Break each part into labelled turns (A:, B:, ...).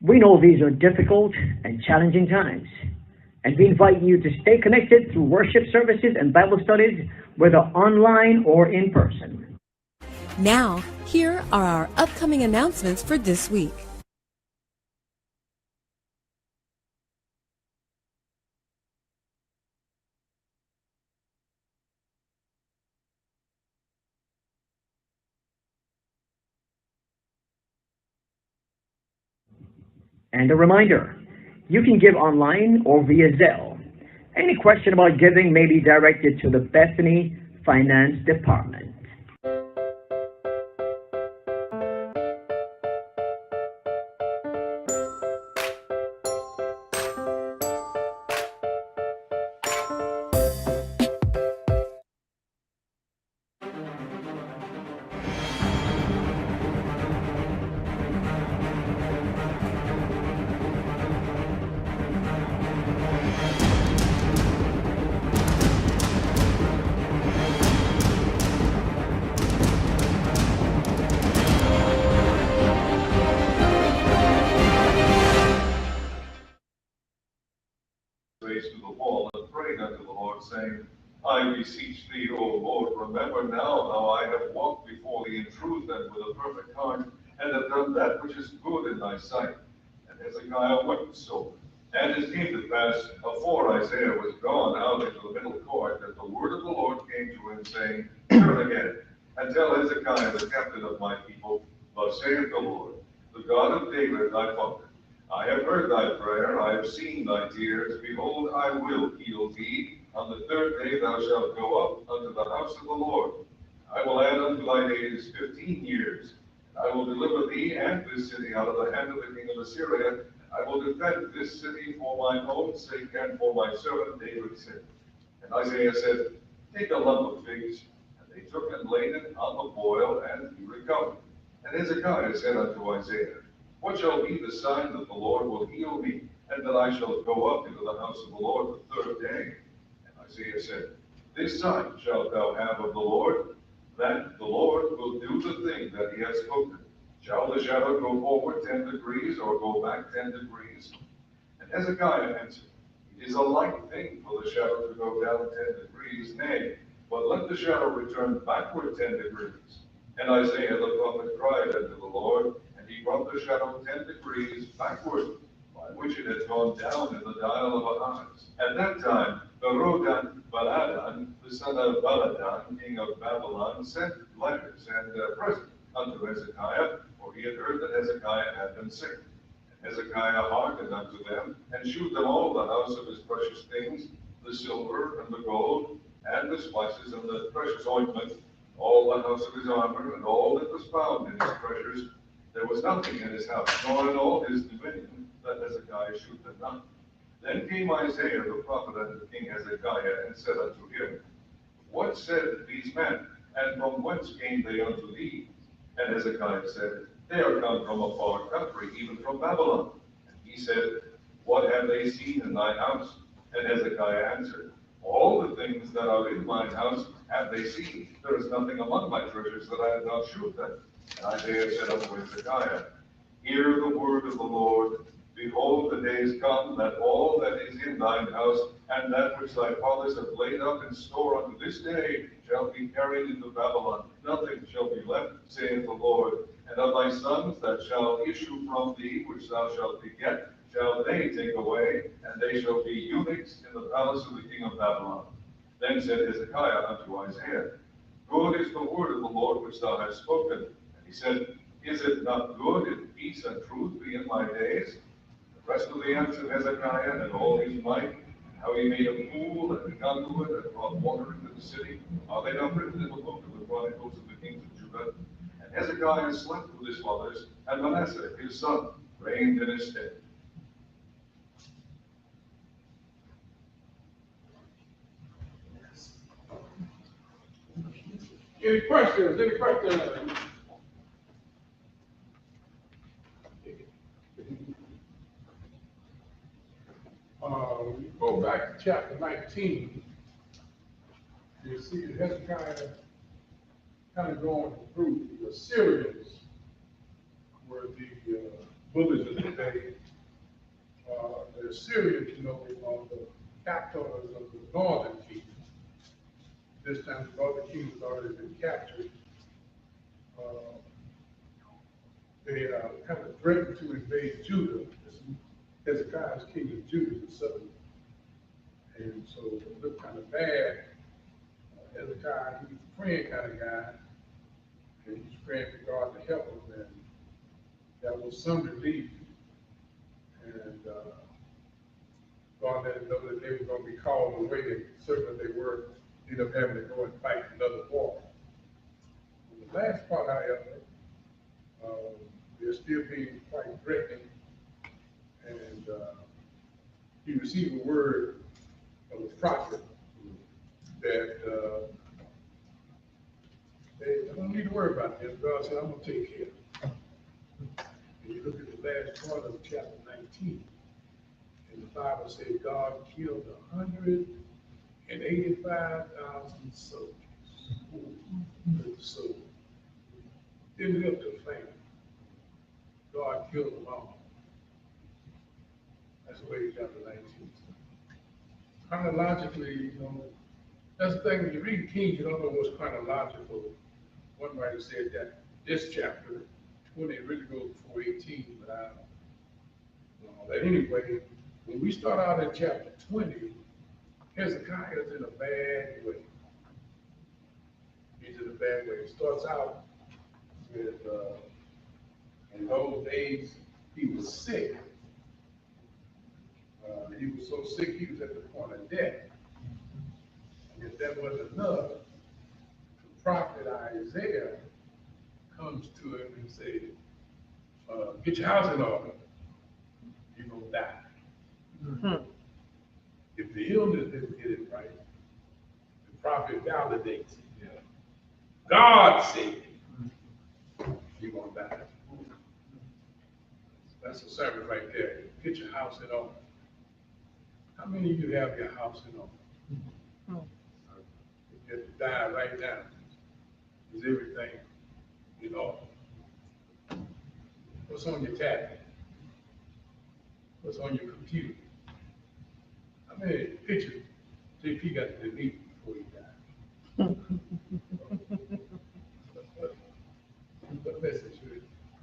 A: We know these are difficult and challenging times, and we invite you to stay connected through worship services and Bible studies, whether online or in person.
B: Now, here are our upcoming announcements for this week.
A: And a reminder, you can give online or via Zelle. Any question about giving may be directed to the Bethany Finance Department.
C: Face to the wall and prayed unto the Lord, saying, I beseech thee, O Lord, remember now how I have walked before thee in truth and with a perfect heart, and have done that which is good in thy sight. And Hezekiah wept sore. And it came to pass, afore Isaiah was gone out into the middle court, that the word of the Lord came to him, saying, Turn again, and tell Hezekiah the captain of my people, Thus saith the Lord, the God of David thy father, I have heard thy prayer, I have seen thy tears. Behold, I will heal thee. On the third day thou shalt go up unto the house of the Lord. I will add unto thy days 15 years. And I will deliver thee and this city out of the hand of the king of Assyria. And I will defend this city for mine own sake and for my servant David's sake. And Isaiah said, Take a lump of figs. And they took and laid it on the boil, and he recovered. And Hezekiah said unto Isaiah, What shall be the sign that the Lord will heal me, and that I shall go up into the house of the Lord the third day? And Isaiah said, This sign shalt thou have of the Lord, that the Lord will do the thing that he has spoken. Shall the shadow go forward 10 degrees, or go back 10 degrees? And Hezekiah answered, It is a light thing for the shadow to go down 10 degrees, nay, but let the shadow return backward 10 degrees. And Isaiah the prophet cried unto the Lord, and he brought the shadow 10 degrees backward, by which it had gone down in the dial of Ahaz. At that time, Berodan Baladan, the son of Baladan, king of Babylon, sent letters and presents unto Hezekiah, for he had heard that Hezekiah had been sick. And Hezekiah hearkened unto them, and shewed them all the house of his precious things, the silver and the gold, and the spices and the precious ointment, all the house of his armor, and all that was found in his treasures. There was nothing in his house, nor in all his dominion, that Hezekiah shewed them not. Then came Isaiah the prophet unto King Hezekiah, and said unto him, What said these men, and from whence came they unto thee? And Hezekiah said, They are come from a far country, even from Babylon. And he said, What have they seen in thine house? And Hezekiah answered, All the things that are in mine house have they seen. There is nothing among my treasures that I have not shewed them. And Isaiah said unto Hezekiah, Hear the word of the Lord. Behold, the days come that all that is in thine house, and that which thy fathers have laid up in store unto this day, shall be carried into Babylon. Nothing shall be left, saith the Lord. And of thy sons that shall issue from thee, which thou shalt beget, shall they take away, and they shall be eunuchs in the palace of the king of Babylon. Then said Hezekiah unto Isaiah, Good is the word of the Lord which thou hast spoken. And he said, Is it not good if peace and truth be in my days? The rest of the answer of Hezekiah and all his might, how he made a pool and a conduit and brought water into the city, are they not written in the book of the Chronicles of the kings of Judah? And Hezekiah slept with his fathers, and Manasseh his son reigned in his stead.
D: Any questions? Any questions? You go back to chapter 19. You see that Hezekiah kind of going through the Assyrians were the bullies of the day. The Assyrians, are the captors of the northern kingdom. This time the northern kingdom has already been captured. They kind of threatened to invade Judah. Hezekiah's king of Judah, the southern. And so it looked kind of bad. Hezekiah, he was a praying kind of guy. And he was praying for God to help him. And there was some relief. And God let him know that they were going to be called away. And certainly they were. Ended up having to go and fight another war. And the last part, however, they're still being quite threatening. And he received a word of the prophet that they don't need to worry about this. God said, I'm going to take care of it. And you look at the last part of chapter 19, and the Bible says God killed 185,000 soldiers with the sword. Didn't live to fame. God killed them all. That's the way you got the 19. Chronologically, that's the thing, when you read Kings, you don't know what's chronological. One writer said that this chapter, 20, really goes before 18, but I don't know. But anyway, when we start out in chapter 20, Hezekiah is in a bad way. He's in a bad way. It starts out with, in those days, he was sick. He was so sick, he was at the point of death. And if that wasn't enough, the prophet Isaiah comes to him and says, get your house in order. You're going to die. Mm-hmm. If the illness didn't get it right, the prophet validates it. Yeah. God said, you're going to die. That's a sermon right there. Get your house in order. How many of you have your house in order? You have to die right now. Is everything in order? What's on your tablet? What's on your computer? How many pictures JP got to delete before he died? What message?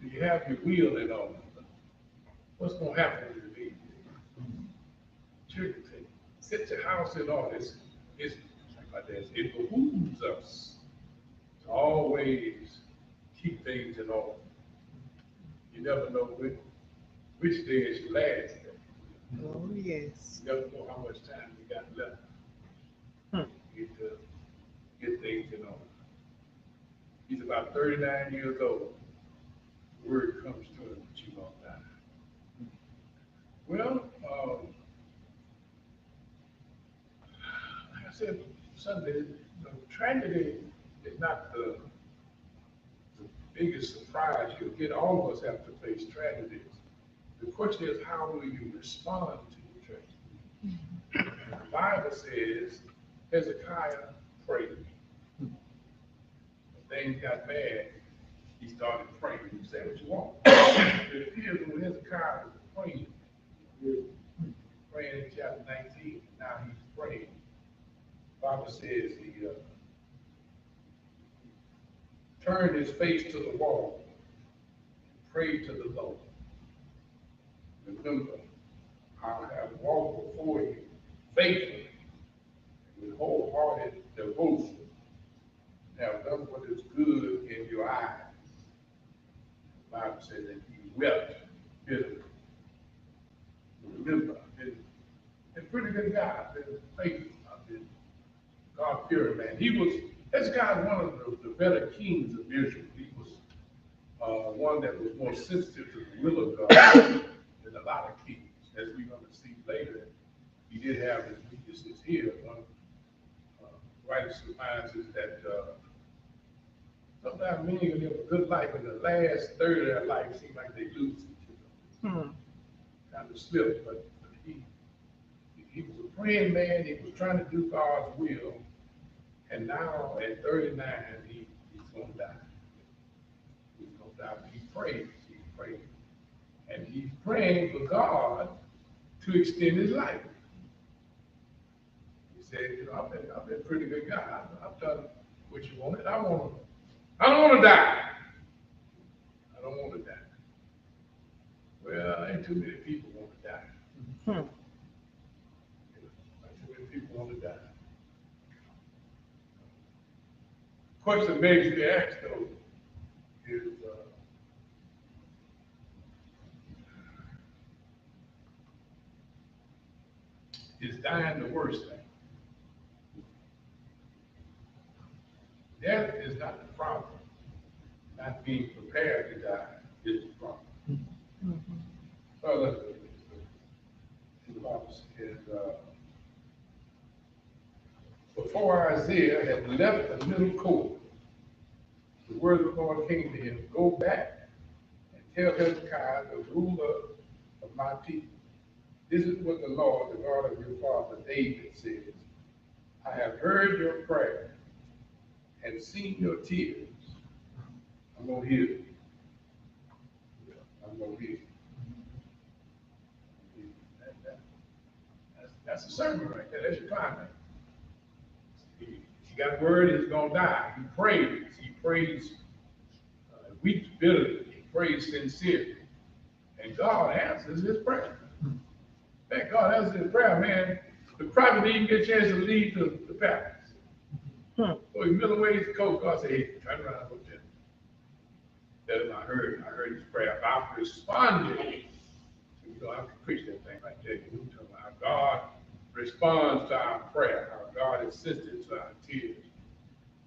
D: Do you have your wheel in order? What's going to happen when you leave? Children say, set your house in order. It behooves us to always keep things in order. You never know which day is your last day.
E: Oh, yes.
D: You never know how much time you got left. You need to get things in order. He's about 39 years old. The word comes to him that you're going to die. Well, like I said Sunday, tragedy is not the biggest surprise you'll get. All of us have to face tragedies. The question is, how will you respond to the tragedy? The Bible says Hezekiah prayed. When things got bad, he started praying. You say what you want. It appears when Hezekiah was praying, praying in chapter 19, now he's praying. The Bible says he turned his face to the wall, prayed to the Lord. Remember, I have walked before you faithfully with wholehearted devotion. Have done what is good in your eyes. The Bible says that he wept bitterly. Remember, I've been a pretty good guy. I've been faithful. I've been God-fearing man. Hezekiah was one of the better kings of Israel. He was one that was more sensitive to the will of God than a lot of kings. As we're going to see later, he did have his weaknesses here. One writer surmises that sometimes many of them live a good life, and the last third of their life seems like they lose it. Kind of slip, but he was a praying man. He was trying to do God's will, and now at 39, he's going to die. He's going to die. But he prayed. And he's praying for God to extend his life. He said, you know, I've been a pretty good guy. I've done what you wanted. I don't want to die. I don't want to die. Well, ain't too many people want to die. Not too many people want to die. Question maybe to ask though is dying the worst thing? Death is not the problem. Not being prepared to die is the problem. Well, the Bible says, before Isaiah had left the middle court, the word of the Lord came to him, go back and tell Hezekiah, the ruler of my people, this is what the Lord, the God of your father David says, I have heard your prayer and seen your tears. I'm going to hear you. I'm going to hear you. That's a sermon right there. That's your climax. He got word he's going to die. He prays. He prays, weeps bitterly. He prays sincerely. And God answers his prayer. In fact, God answers his prayer, man. The prophet didn't even get a chance to leave the palace. So he middle-away his coat. God said, hey, turn around and look at him. Tell him I heard his prayer. I've responded. You know, I can preach that thing right there. You know how God responds to our prayer, how God is sensitive to our tears.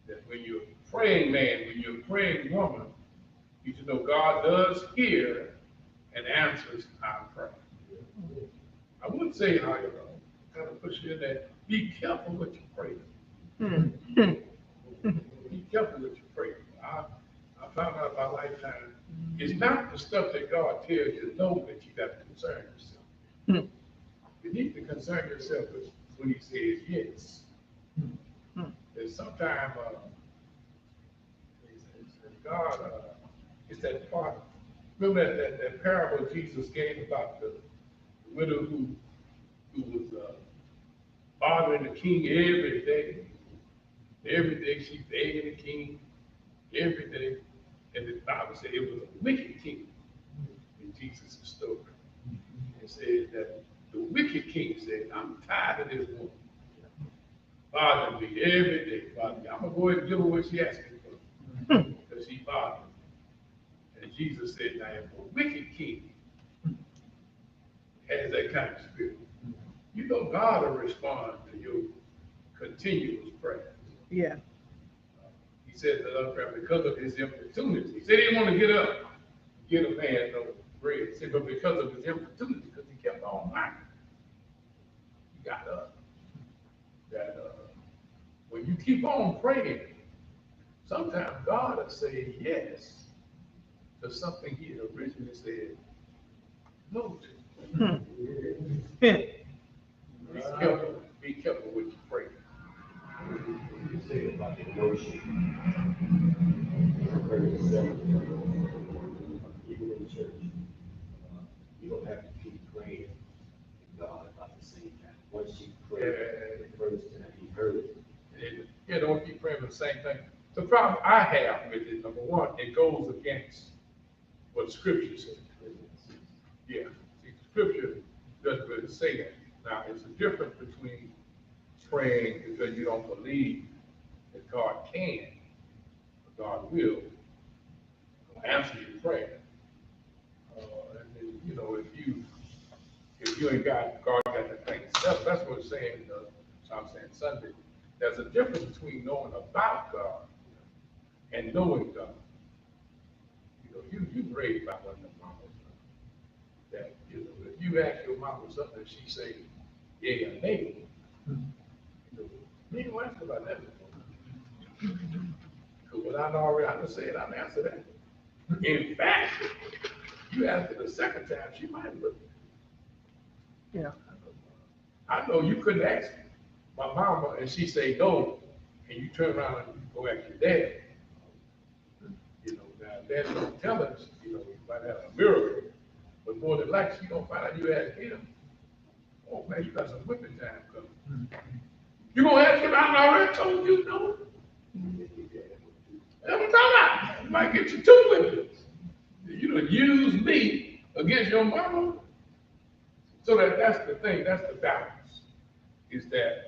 D: That when you're praying man, when you're praying woman, you should know God does hear and answers our prayer. I would say, however, kind of push you in there, be careful what you pray. Be careful what you pray. I found out in my lifetime, it's not the stuff that God tells you no that you got to concern yourself. You need to concern yourself with when he says yes. And sometimes God, it's that part. Remember that parable Jesus gave about the widow who was bothering the king every day. Every day she begging the king, every day. And the Bible said it was a wicked king in Jesus' story. It says that the wicked king said, I'm tired of this woman bothering me every day. I'm going to go ahead and give her what she asked me for. Because she bothered me. And Jesus said, now if a wicked king has that kind of spirit, you know God will respond to your continuous prayer.
E: Yeah.
D: He said to the other prayer because of his importunity. He said he didn't want to get up and get a man no bread. He said, but because of his importunity, because he kept on knocking, he got up. That when you keep on praying, sometimes God will say yes to something he had originally said no to. Be careful what you pray.
F: You say about the worship, even in church, you don't have to keep praying to God about the same time. Once you pray the first time, He heard it.
D: Yeah, don't keep praying for the same thing. The problem I have with it, number one, it goes against what Scripture says. Yeah, see, Scripture doesn't really say that. Now, it's a difference between praying because you don't believe that God can, or God will answer your prayer. And then, you know, if you ain't got God got the thing set, that's what it's saying. So I'm saying Sunday. There's a difference between knowing about God and knowing God. You know, you raised by one of the mamas that, you know, if you ask your mama something, she say, yeah, or nay. You know, you ain't gonna ask about that before. Because what I already I just said, I'll answer that. In fact, you ask her the second time, she might look.
E: Yeah.
D: I know you couldn't ask my mama and she say no, and you turn around and go ask your dad. You know, now dad don't tell us, you know, you might have a miracle, But more than likely, she gonna find out you asked him, oh man, you got some whipping time coming. You gonna ask him, I already told you no. That's what I'm talking about. You might get you two whippings. You done use me against your mama. So that's the thing, that's the balance. Is that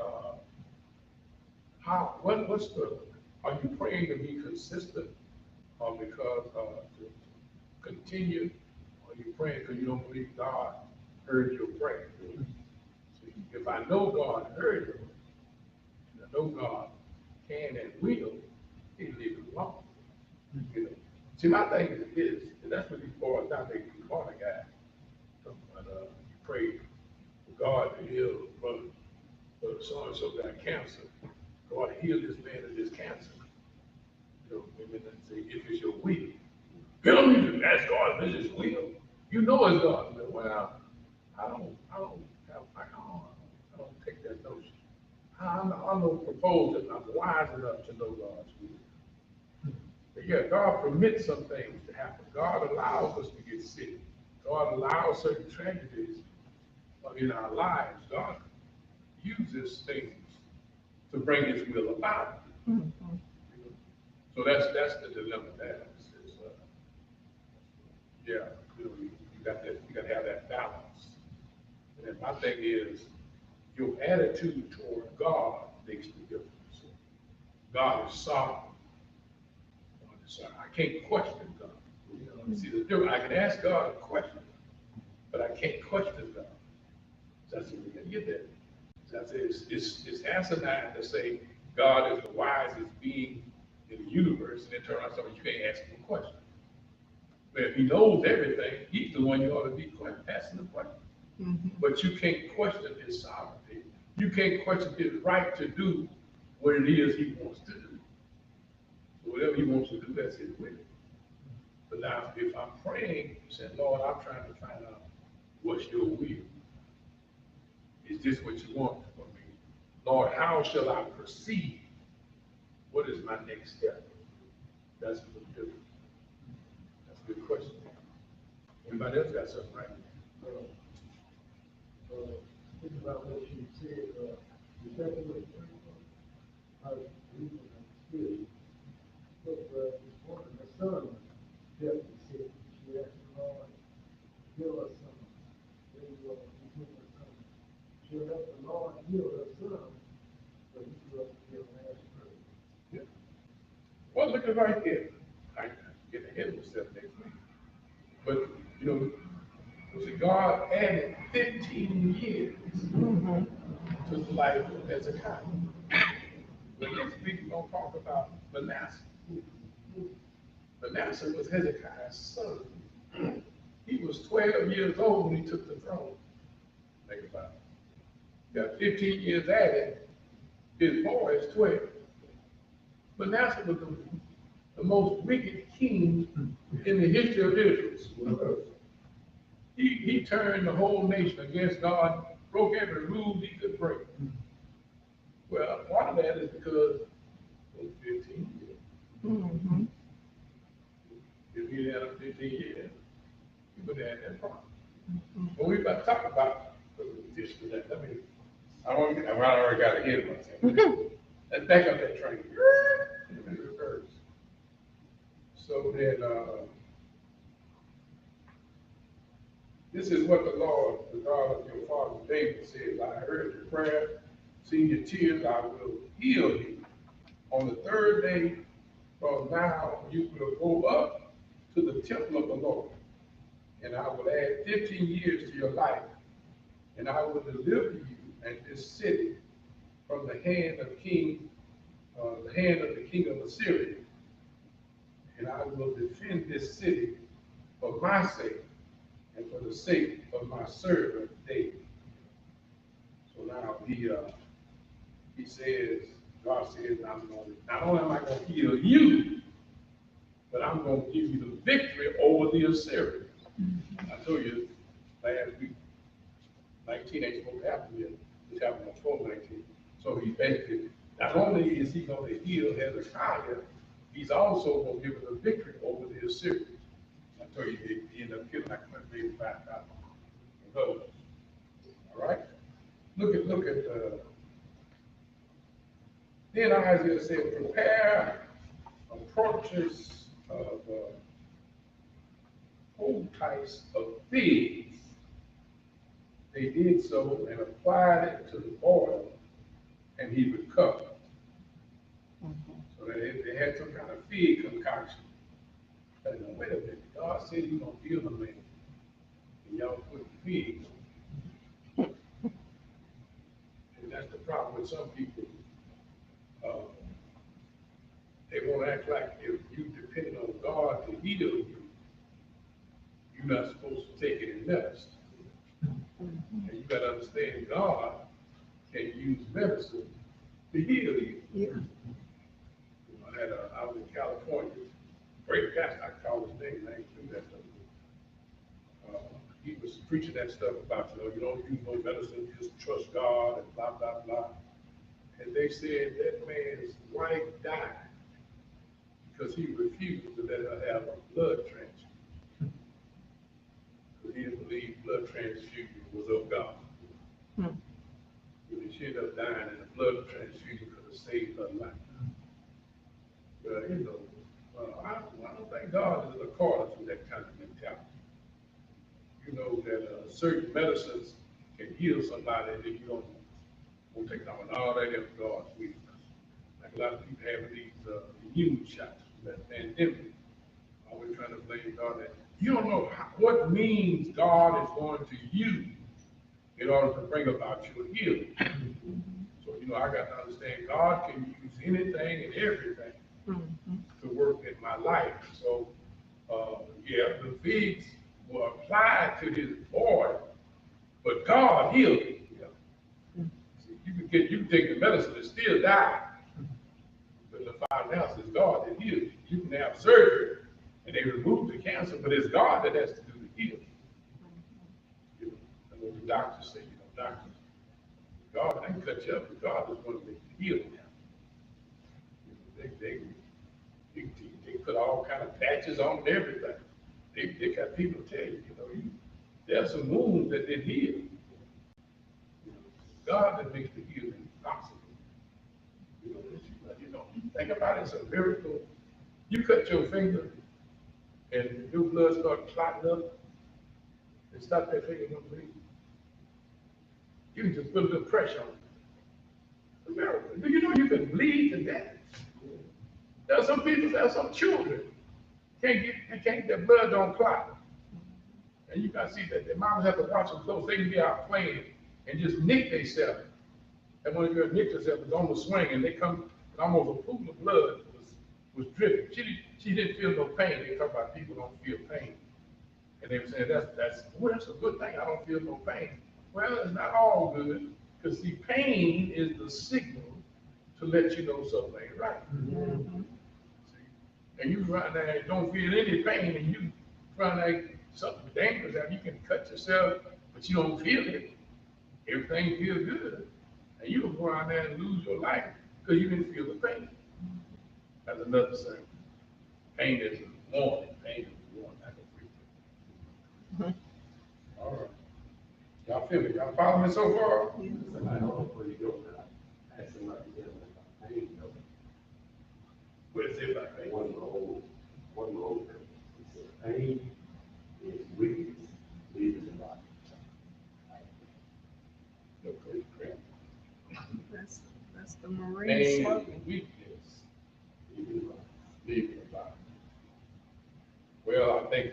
D: are you praying to be consistent or because to continue? Or are you praying because you don't believe God heard your prayer? So if I know God heard you, and I know God can and will, He leave it alone. You know. See, my thing is this, and that's what these boys now they be corner guys. But you pray for God to heal brother so and so got cancer. God heal this man of this cancer. You know, and then say, if it's your will. You don't need to ask God if it's his will. You know it's God. Well, I don't take that notion. I'm no proposer. I'm wise enough to know God's will. But yeah, God permits some things to happen. God allows us to get sick. God allows certain tragedies in our lives. God uses things to bring his will about. Mm-hmm. So that's the dilemma there. You got to have that balance. And my thing is, your attitude toward God makes the difference. God is sovereign. I can't question God. You know, see the difference. I can ask God a question, but I can't question God. That's what we got to get that. It's asinine to say God is the wisest being in the universe, and then turn around and you can't ask him a question. But if he knows everything, he's the one you ought to be asking the question. Mm-hmm. But you can't question his sovereignty. You can't question his right to do what it is he wants to do. So whatever he wants to do, that's his will. But now, if I'm praying, saying, Lord, I'm trying to find out what's your will. Is this what you want for me? Lord, how shall I proceed? What is my next step? That's a little different. That's a good question. Anybody else got something right?
F: Think about what you said, exactly how you believe in the spirit. But this morning, the son definitely said, she asked the Lord, give us some. Then you will give us some. She'll let the Lord heal her son, but he will give last prayer.
D: Yeah. Well, look at right here. I get ahead of myself next week. But, you know, God added 15 years to the life of Hezekiah. But next week we're going to talk about Manasseh. Manasseh was Hezekiah's son. He was 12 years old when he took the throne. Think about it. Got 15 years added. His boy is 12. Manasseh was the most wicked king in the history of Israel. He turned the whole nation against God, broke every rule he could break. Well, part of that is because of 15 years. Mm-hmm. If he had 15 years, he would have had that problem. Mm-hmm. But we're about to talk about this today. I already got ahead of myself. Let's back up that train. In reverse. So then, this is what the Lord, the God of your father David says, I heard your prayer, seen your tears, I will heal you. On the third day from now, you will go up to the temple of the Lord, and I will add 15 years to your life, and I will deliver you and this city from the hand of the king of Assyria, and I will defend this city for my sake and for the sake of my servant David. So now he says, God says, not only am I going to heal you, but I'm going to give you the victory over the Assyrians. I told you last week, 19 ain't supposed to happen yet. It's happened on 12:19. So he's basically, not only is he going to heal Hezekiah, he's also going to give him the victory over the Assyrians. I told you he ended up killing like maybe 5,000 of those. All right? Look at, then Isaiah said, prepare approaches of whole types of figs. They did so and applied it to the oil, and he recovered. So they had some kind of fig concoction. But wait a minute, God said he's going to heal the man, and y'all put figs. And that's the problem with some people. They won't act like if you depend on God to heal you, you're not supposed to take it in medicine. And you got to understand God can use medicine to heal you.
E: Yeah.
D: I was in California, great pastor, I call his name, I ain't do that stuff. He was preaching that stuff about, you don't use no medicine, you just trust God and blah, blah, blah. And they said that man's wife died because he refused to let her have a blood transfusion. Because he didn't believe blood transfusion was of God. She ended up dying, and a blood transfusion could have saved her life. I don't think God is in accordance with that kind of mentality. You know that certain medicines can heal somebody that you don't take on all that of God's weakness. Like a lot of people have these immune shots from that pandemic. Always trying to blame God. That you don't know what means God is going to use in order to bring about your healing. So, I got to understand God can use anything and everything to work in my life. So, the figs were applied to his boy, but God healed him. See, you can take the medicine and still die. But the final answer is God that heals you. You can have surgery and they remove the cancer, but it's God that has to do the healing. And what the doctors say, doctors, God can cut you up, but God is going to make you heal now. They put all kind of patches on and everything. They got people tell you, there's some wounds that didn't heal. God that makes the healing possible. Think about it, it's a miracle. You cut your finger and your blood starts clotting up and stop that finger from bleeding. You can just put a little pressure on it. A miracle. Do you know you can bleed to death? There are some people, there are some children, their blood don't clot. And you can see that their moms have to watch them close. They can be out playing and just nick themselves. And when you nick yourself, it's on the swing, and they come, and almost a pool of blood was dripping. She didn't feel no pain. They talk about people don't feel pain. And they were saying, that's a good thing, I don't feel no pain. Well, it's not all good, because see, pain is the signal to let you know something ain't right. See? And you run there and don't feel any pain, and you run there, something dangerous out, you can cut yourself, but you don't feel it. Everything feels good. And you can go around there and lose your life because you didn't feel the pain. That's another thing. Pain is a warning. Pain is a warning. I can feel it. All right. Y'all feel it? Y'all follow me so far? What is it like pain?
F: One old. Pain is weakness, leaving the body.
E: That's the Marine
D: Pain
E: slogan.
D: is weakness, leaving the body. Well, I think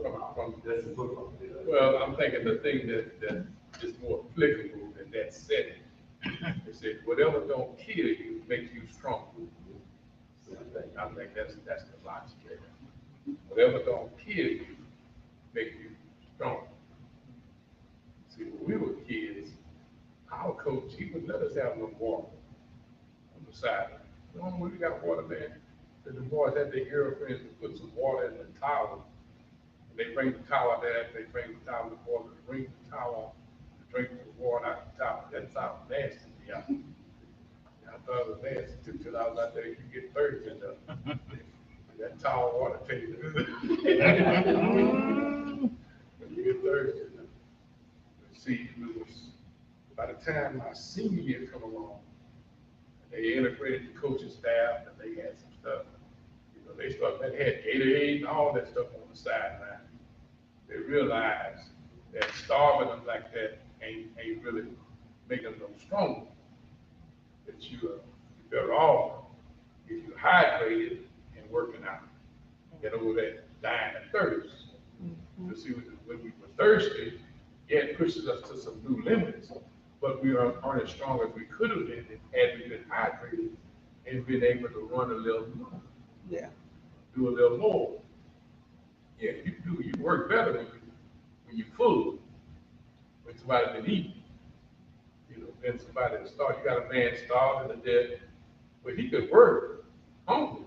F: That's the book.
D: well, I'm thinking the thing that is more applicable than that setting. It said, whatever don't kill you makes you stronger. I think that's the logic there. Whatever don't kill you makes you stronger. See, when we were kids, our coach, he would let us have no water on the side. When we got water, man, the boys had their girlfriends to put some water in the towel. And they bring the towel there, they bring the towel to water, bring the towel, drink the water out the towel. That sounds nasty to y'all. I thought it was nasty too, till I was out there, you get thirsty enough. That towel water tastes good. the time my senior year come along, they integrated the coaching staff and they had some stuff. You know, they had Gatorade and all that stuff on the sideline. They realized that starving them like that ain't really making them no stronger. That you're better off if you're hydrated and working out. Get over that dying of thirst. You see, when we were thirsty, yeah, it pushes us to some new limits, but we aren't as strong as we could have been had we been hydrated and been able to run a little more.
E: Yeah.
D: Do a little more. Yeah, you work better when you're full, when somebody's been eating. You know, then somebody to start, you got a man starving to death, but he could work hungry,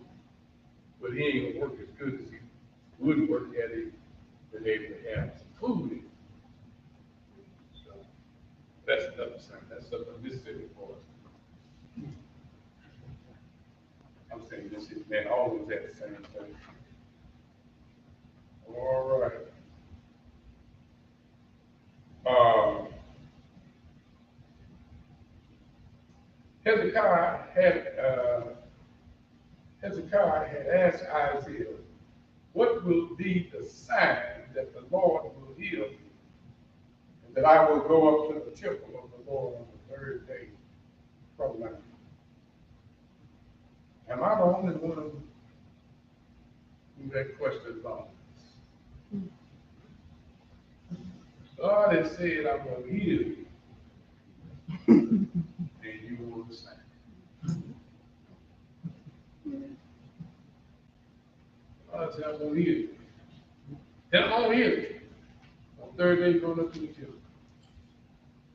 D: but he ain't gonna work as good as he would work had he been able to have some food in. So that's another sign. That's something Mississippi for us. I'm saying this is man, always at the same thing. All right. Hezekiah had asked Isaiah, what will be the sign that the Lord will heal me, and that I will go up to the temple of the Lord on the third day from now? Am I the only one who had questions about this? God has said, I'm going to heal you, and you want the sign. God said, I'm going to heal you. Then I'm going to heal you. On the third day, you're going up to the temple.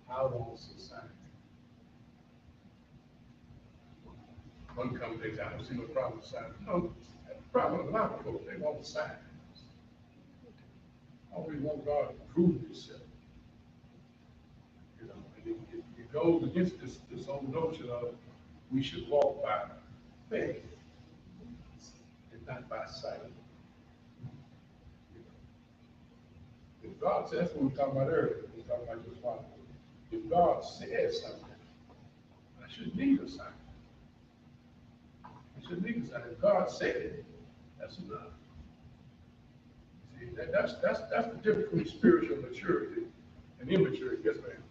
D: How long is the sign? One comes, they say, I don't see no problem with signs. No, that's the problem with a lot of folks. They want signs. Always want God to prove himself. You know, and it goes against this whole notion of we should walk by faith and not by sight. You know, if God says, that's what we were talking about earlier, we were talking about just one. If God says something, I shouldn't need a sign. I shouldn't need a sign. If God said it, that's enough. See, that's the difference between spiritual maturity and immaturity. Yes, ma'am.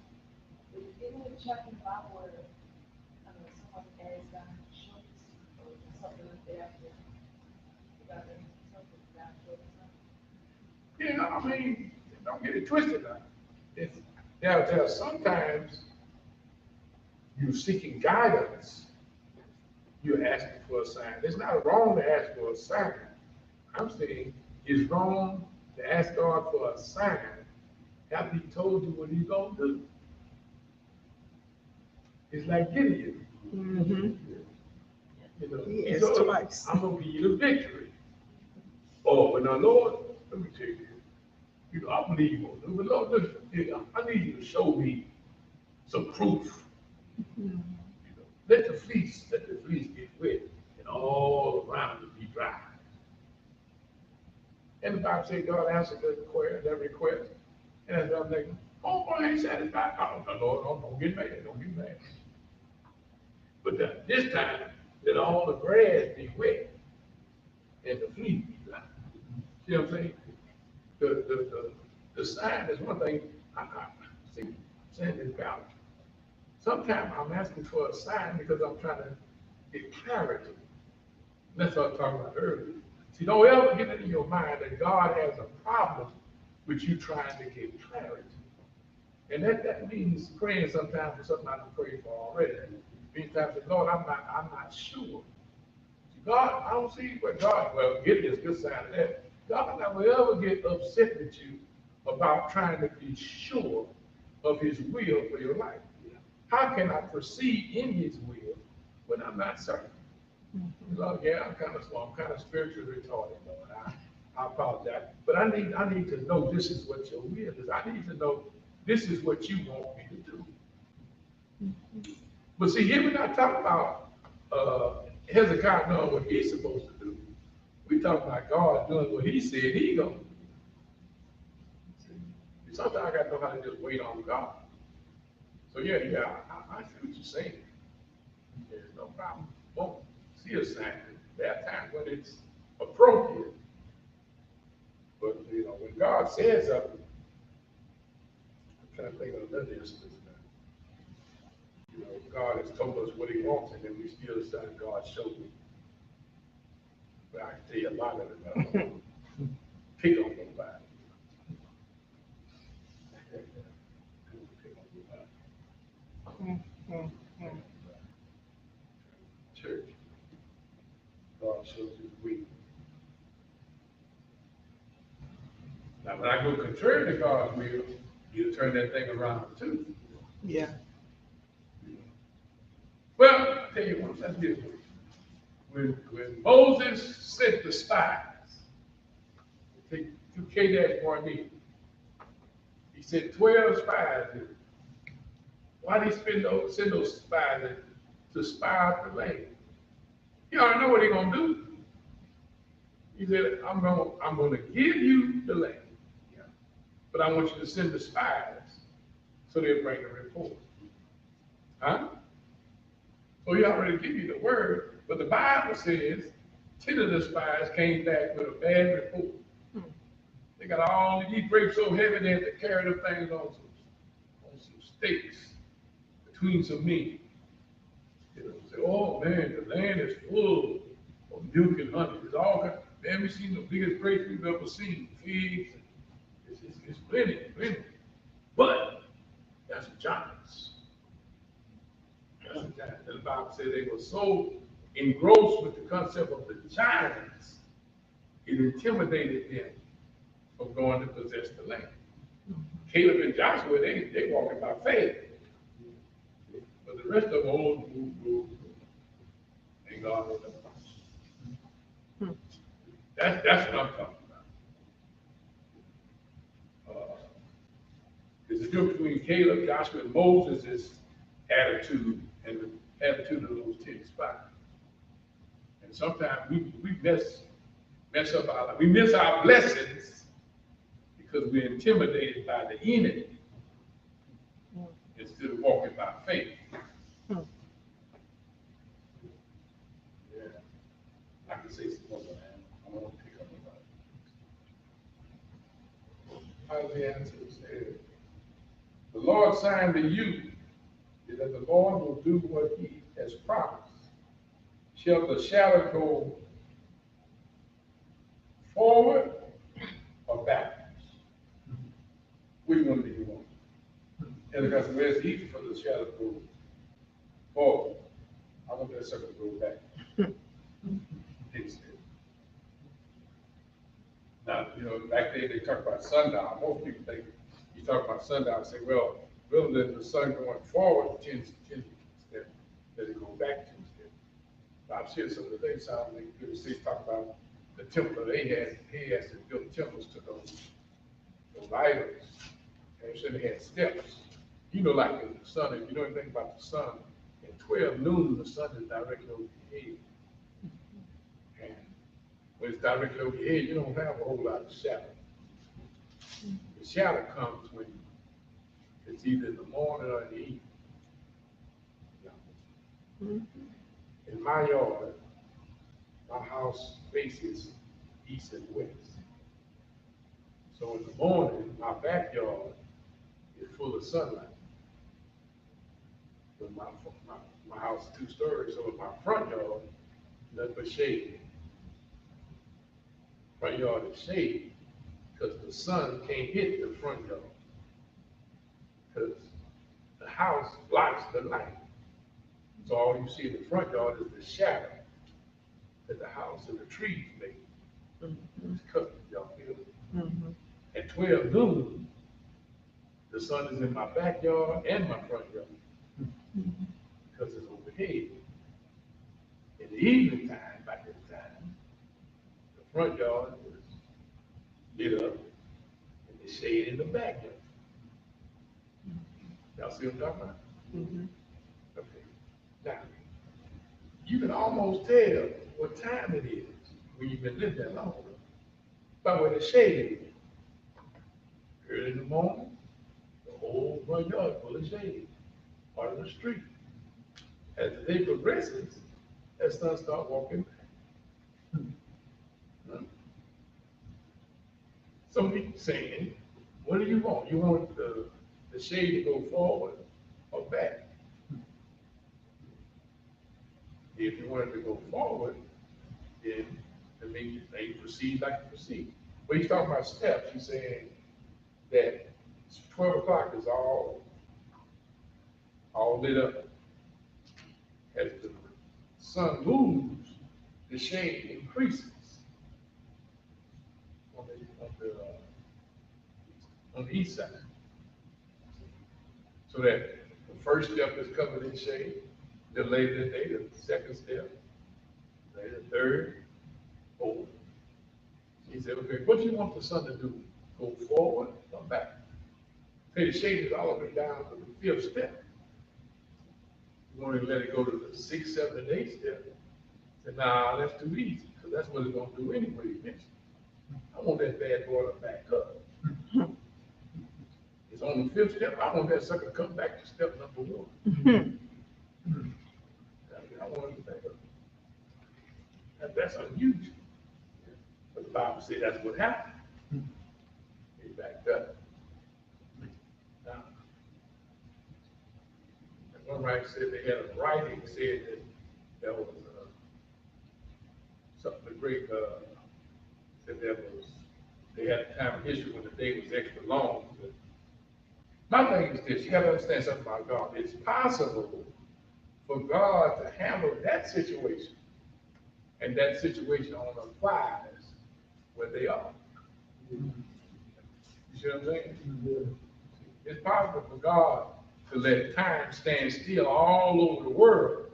G: Didn't we check in the Bible where someone asked God to show us or something like that?
D: Yeah, I mean, don't get it twisted now. There are sometimes you're seeking guidance, you're asking for a sign. It's not wrong to ask for a sign. I'm saying it's wrong to ask God for a sign after he told you what he's going to do. It's like Gideon.
E: Mm-hmm.
D: You know,
E: He
D: he
E: asked
D: told him,
E: twice.
D: I'm going to give you the victory. Oh, but now, Lord, let me tell you, I believe you. But Lord, listen, I need you to show me some proof.
E: Mm-hmm.
D: Let the fleece get wet and all around it be dry. And the Bible says God answered that request. And I'm thinking, oh, boy, I ain't satisfied. Oh, Lord, don't get mad, don't get mad. But this time, let all the grass be wet and the fleece be dry. See what I'm saying? The sign is one thing. I see, saying this balance. Sometimes I'm asking for a sign because I'm trying to get clarity. That's what I was talking about earlier. See, don't ever get it in your mind that God has a problem with you trying to get clarity. And that means praying sometimes for something I've prayed for already. Many times, Lord, I'm not sure. See, God, I don't see what God, well, get this good sign of that. God will ever get upset with you about trying to be sure of his will for your life. How can I proceed in his will when I'm not certain? Lord, yeah, I'm kind of slow. I'm kind of spiritually retarded, Lord. I apologize. But I need to know this is what your will is. I need to know this is what you want me to do. But see, here we're not talking about Hezekiah knowing what he's supposed to do. We're talking about God doing what he said he's going to do. Sometimes I got to know how to just wait on God. So yeah, I see what you're saying. There's no problem. Won't see a sign. There are times when it's appropriate. But you know, when God says something, I'm trying to think of another instance now. You know, God has told us what he wants, and then we still say, God showed me. But I can tell you a lot of it, but I don't want to pick on nobody. Church. God shows his weak. Now, when I go contrary to God's will, he'll turn that thing around too.
E: Yeah.
D: Well, I tell you what, let's get it. When Moses sent the spies to Kadesh Barnea, he sent 12 spies in. Why did he send those spies in? To spy out the land? You already know what they're gonna do. He said, I'm gonna give you the land. Yeah. But I want you to send the spies so they'll bring a report. Huh? So he already give you the word, but the Bible says 10 of the spies came back with a bad report. They got all these grapes so heavy they had to carry them things on some stakes between some men. You know, say, oh man, the land is full of milk and honey. It's all good. Man, we've seen the biggest grapes we've ever seen. Figs, it's plenty. But that's giants. And the Bible says they were so engrossed with the concept of the giants, it intimidated them from going to possess the land. Caleb and Joshua, they walking by faith. But the rest of them, and God will never. That's what I'm talking about. There's a difference between Caleb, Joshua, and Moses' attitude and the attitude of those 10 spies. And sometimes we mess up our life. We miss our blessings because we're intimidated by the enemy instead of walking by faith. Yeah, I can say some more, man. I don't want to pick up about it. Isaiah said, the Lord's sign to you is that the Lord will do what he has promised. Shall the shadow go forward or backwards? Which one do you want? And because it's easy for the shadow to go forward. I want that sucker to go back. Now, you know, back then they talk about sundown. Most people think you talk about sundown and say, well, rather than the sun going forward, tends that it go back to instead. I've seen some of the things sound like you see talk about the temple that he has to build temples to those idols. And so they had steps. You know, like in the sun, if you know anything about the sun, at 12 noon, the sun is directly over your head. And when it's directly over your head, you don't have a whole lot of shadow. The shadow comes when it's either in the morning or in the evening. In my yard, my house faces east and west. So in the morning, my backyard is full of sunlight. But my house is 2 stories, so in my front yard, nothing but shade. Front yard is shade because the sun can't hit the front yard because the house blocks the light. So all you see in the front yard is the shadow that the house and the trees make. It's covered, y'all feel it? At 12 noon, the sun is in my backyard and my front yard because it's overhead. In the evening time, by this time, the front yard is lit up and the shade in the backyard. Y'all see what I'm talking about? Okay. Now, you can almost tell what time it is when you've been living that long by where the shade is. Early in the morning, the whole front yard full of shade. out in the street. As the day progresses, that son start walking back. Hmm. So he's saying, what do you want? You want the shade to go forward or back? If you want it to go forward, then that means they proceed like you proceed. But he's talking about steps. He's saying that 12 o'clock is all lit up. As the sun moves, the shade increases on the east side. So that the first step is covered in shade. Then later in the day, the second step, later the third, fourth. He said, okay, what do you want the sun to do? Go forward or back? Say the shade is all the way down to the fifth step. You want to let it go to the sixth, seventh, and eighth step. Say, nah, that's too easy, because that's what it's going to do anyway eventually. I want that bad boy to back up. It's on the fifth step. I want that sucker to come back to step number one. I want it to back up. That's unusual. But the Bible says that's what happened. He backed up. Now, one writer said they had a writing said that there was something the great said they had a time in history when the day was extra long. But my thing is this: you got to understand something about God. It's possible for God to handle that situation, and that situation only applies where they are. You see what I'm saying? It's possible for God to let time stand still all over the world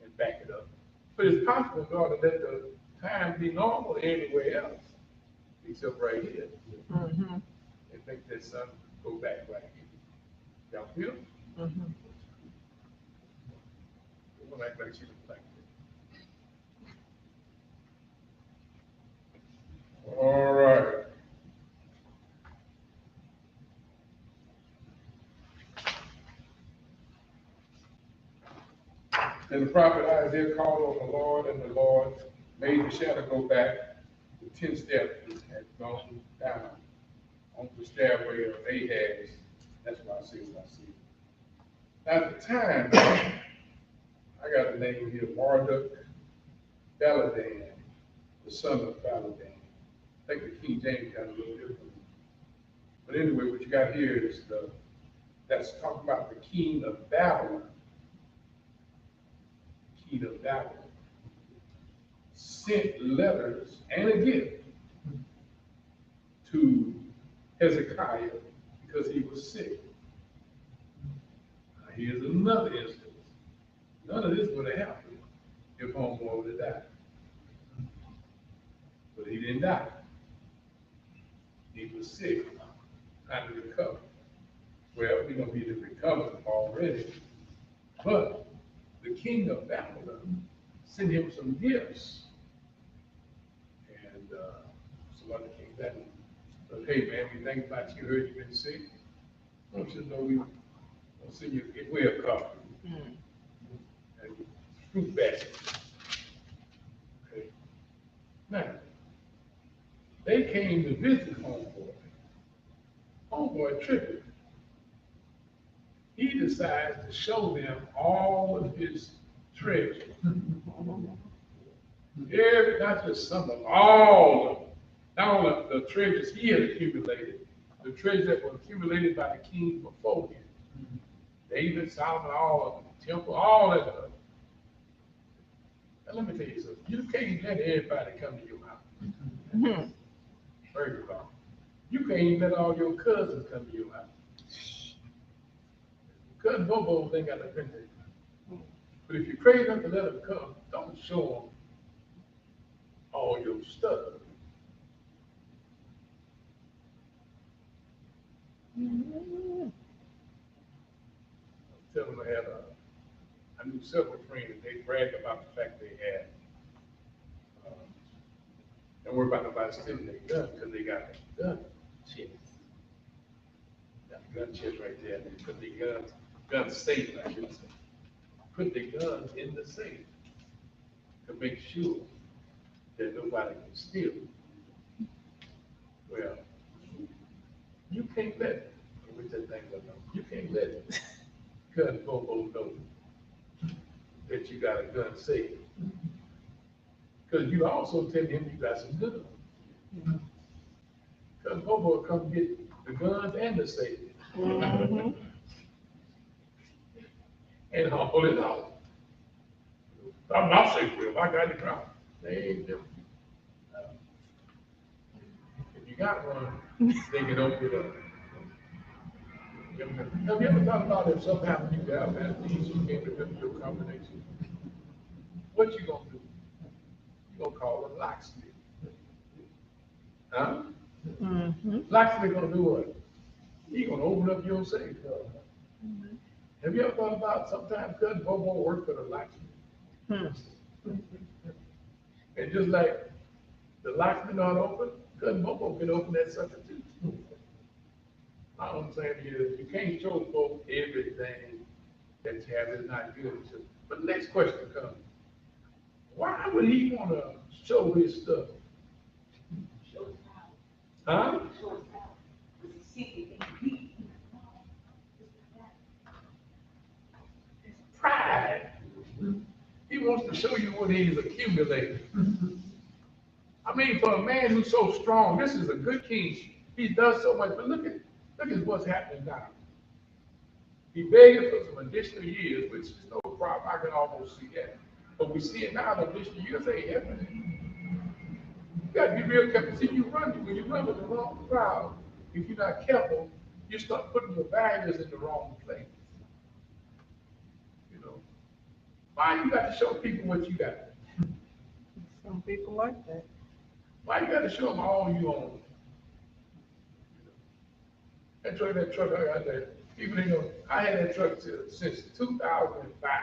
D: and back it up. But it's possible for God to let the time be normal anywhere else, except right here.
E: Mm-hmm.
D: And make that sun go back right here. Y'all feel?
E: Mm-hmm.
D: It won't act like she don't like it. All right. Then the prophet Isaiah called on the Lord, and the Lord made the shadow go back. The 10 steps had gone down on the stairway of Ahaz. That's what I see when I see it. At the time, I got the name here, Marduk Baladan, the son of Baladan. I think the King James got a little different. But anyway, what you got here is that's talking about the king of Babylon. King of Babylon sent letters and a gift to Hezekiah because he was sick. Now, here's another instance. None of this would have happened if homeboy would have died. But he didn't die. He was sick, trying to recover. Well, we know he didn't recover already. But the king of Babylon sent him some gifts. And some other king that said, hey man, we think about you, heard you've been sick. I want you to know we will send you a way of coffee. And fruit basket. Okay. Now, they came to visit homeboy. Homeboy tripping. He decides to show them all of his treasure. Not just some of them, all of them. Not only the treasures he had accumulated, the treasures that were accumulated by the kings before him. David, Solomon, all of them, temple, all that stuff. Now let me tell you something. You can't let everybody come to your house. First of all, you can't even let all your cousins come to your house. Cousin Bobo ain't got no business. But if you're crazy enough to let them come, don't show them all your stuff. Tell them I knew several friends, they bragged about the fact they had, don't worry about nobody stealing their gun because they got a gun chest. Got a gun chest right there, and they put their guns gun safe, I should say. Put the guns in the safe to make sure that nobody can steal it. Well, you can't let, which that thing was, you can't let gun Bobo know that you got a gun safe. Because you also tell him you got some guns. Because Bobo will come get the guns and the safe. And haul it out. I'm not safe with him. I got the crowd. They ain't different. If you got one, they can open it up. Have you ever thought about if something happened to you down there, these you can't remember your combination? What you gonna do? You gonna call a locksmith. Huh? Locksmith gonna do what? He gonna open up your safe. Have you ever thought about sometimes Cousin Bobo work for the locksmith? And just like the locksmith not open, Cousin Bobo can open that sucker too. All I'm saying is you can't show folks everything that you have is not good. But the next question comes, why would he want to show his stuff? Huh? Pride. He wants to show you what he's accumulated. I mean, for a man who's so strong, this is a good king. He does so much, but look at what's happening now. He begged for some additional years, which is no problem. I can almost see that. But we see it now, the additional years ain't happening. You got to be real careful. See, when you run with the wrong crowd, if you're not careful, you start putting your values in the wrong place. You know, why you got to show people what you got?
E: Some people like that.
D: Why you got to show them all you own? That truck I got there. People, I had that truck since 2005.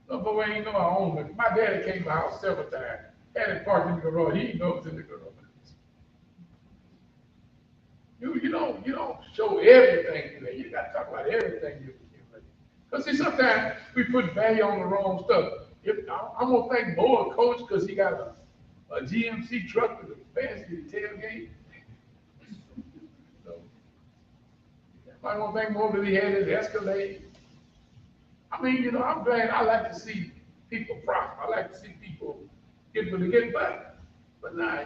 D: No, but we ain't know I owned it. My daddy came to my house several times. Had it parked in the garage. He knows it's in the garage. You don't show everything today. You got to talk about everything you can. Because see, sometimes we put value on the wrong stuff. I'm gonna thank Boa Coach because he got a GMC truck with a fancy tailgate. I don't think more that he had his Escalade. I mean, I'm glad. I like to see people prosper. I like to see people get better. But now,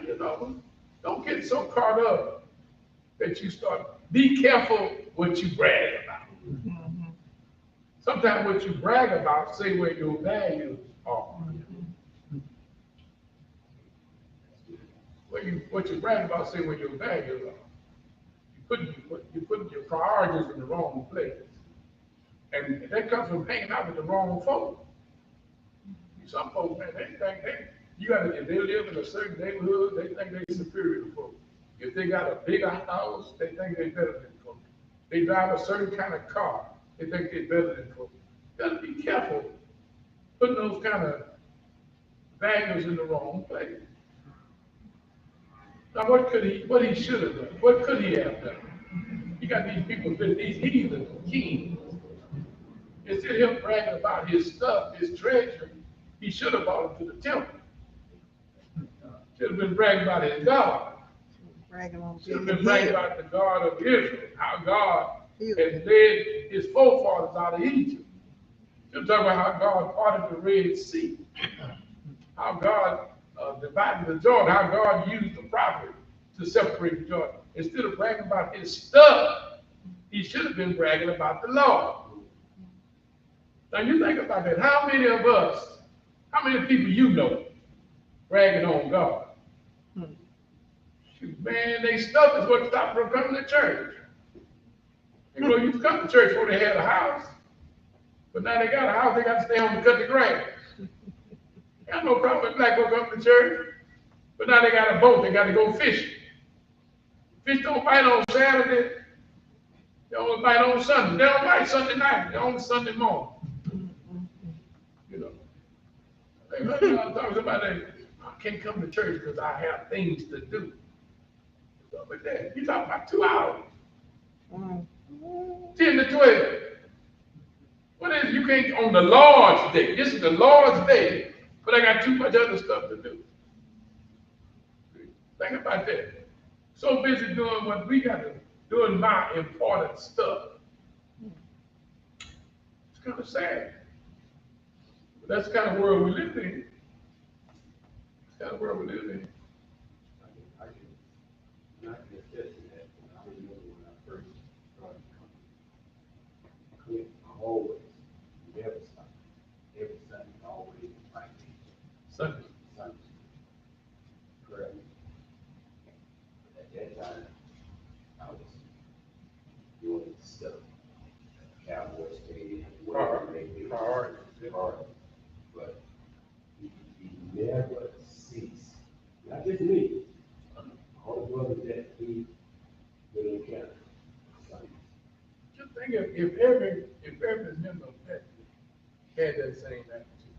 D: don't get so caught up that you be careful what you brag about. Sometimes what you brag about say where your values are. What you brag about say where your values are. You're putting your priorities in the wrong place. And that comes from hanging out with the wrong folk. Some folks, man, they think if they live in a certain neighborhood, they think they're superior to folks. If they got a bigger house, they think they're better than folks. They drive a certain kind of car, they think they're better than folks. You gotta be careful putting those kind of values in the wrong place. Now, what he should have done? What could he have done? You got these people, these heathen kings. Instead of him bragging about his stuff, his treasure, he should have brought him to the temple. Should have been bragging about his God. Should have been bragging about the God of Israel, how God has led his forefathers out of Egypt. Should talk about how God parted the Red Sea, how God divided the Jordan, how God used the prophet to separate the Jordan. Instead of bragging about his stuff, he should have been bragging about the Lord. Now you think about that. How many of us, how many people you know bragging on God? Shoot, man, they stuff is what stopped them from coming to church. You used to come to church before they had a house. But now they got a house, they got to stay home to cut the grass. I have no problem with black folk coming to church. But now they got a boat, they got to go fishing. Fish don't bite on Saturday. They only bite on Sunday. They don't bite Sunday night. They only Sunday morning. I'm talking about that. I can't come to church because I have things to do. Stuff like that. You talking about 2 hours. 10 to 12. What is, you can't, on the Lord's day, this is the Lord's day, but I got too much other stuff to do. Think about that. So busy doing what we got to, doing my important stuff. It's kind of sad. But that's the kind of world we live in. It's the kind of world we live in.
F: I can attest to that. I remember when I first started coming. Clint always, never stopped. Every Sunday, always invite me.
D: Sunday.
F: Sunday. Correct. At that time, I was doing stuff. Cowboy Stadium, whatever they do.
D: Hard.
F: But he never ceased. Not just me. All the brothers that he would encounter.
D: Just think if every member of that had that same attitude.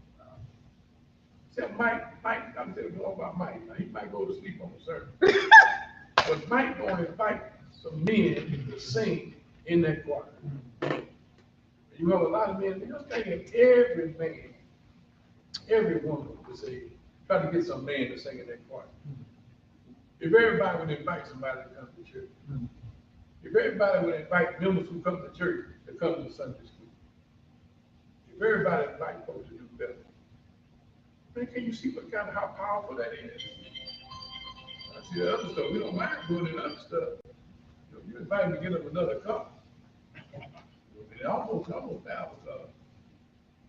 D: Except Mike, I'm telling you all about Mike. Now, he might go to sleep on the service. But Mike gonna invite some men to sing in that choir. You have a lot of men, just think if every man, every woman would say, try to get some man to sing in that choir. If everybody would invite somebody to come to church. If everybody would invite members who come to church to come to Sunday school. If everybody invite folks to do better. Man, can you see what kind of, how powerful that is? I see the other stuff, we don't mind doing the other stuff. You invite me to get up another cup. It almost now,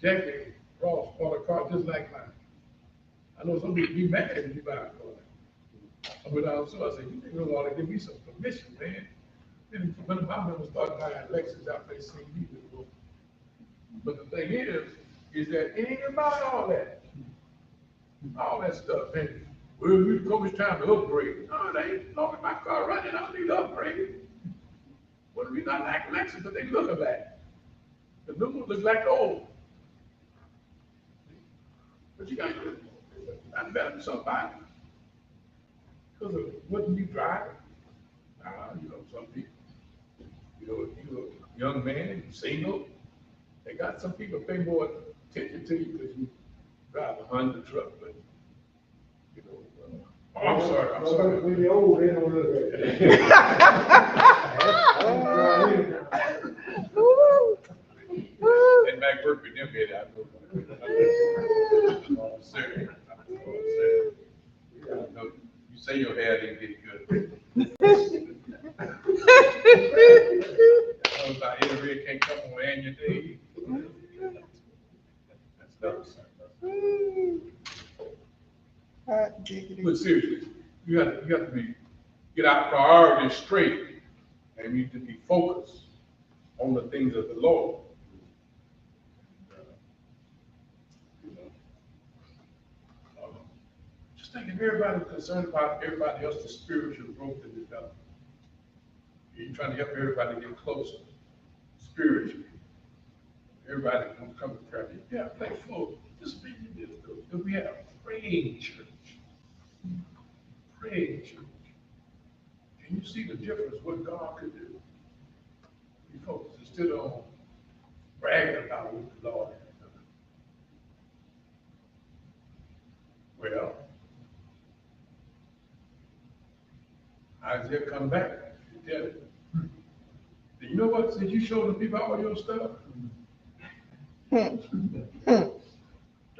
D: Jackie Ross bought a car just like mine. I know some people be mad if you buy a car. But so I said, you think you ought to give me some permission, man. Then when my members started buying Lexus out there, seen me before. But the thing is that it ain't about all that. All that stuff, man. Well, we come, it's time to upgrade. No, it ain't. As long as my car running, I don't need to upgrade. Well, we not like Lexus, but they look alike. The new one looks like the old. But you got to, that's better than somebody. Because of what you drive. Some people, you're a young man, you're single. They got some people pay more attention to you because you drive a Honda truck, but I'm sorry.
F: When you're old, they don't look at it.
D: And Mac work with them, I know. Sir. You say your hair didn't get good. Every can't come on annual day. That's but seriously, you have to get our priorities straight, and we need to be focused on the things of the Lord. Just think if everybody's concerned about everybody else's spiritual growth and development. You're trying to help everybody get closer spiritually. Everybody wants to come to prayer. Yeah, play full. Just be this. If we had a praying church. Praying church. Can you see the difference what God could do? You folks instead of bragging about what the Lord has done. Well, Isaiah come back and tell it. You know what? Since you showed the people all your stuff, the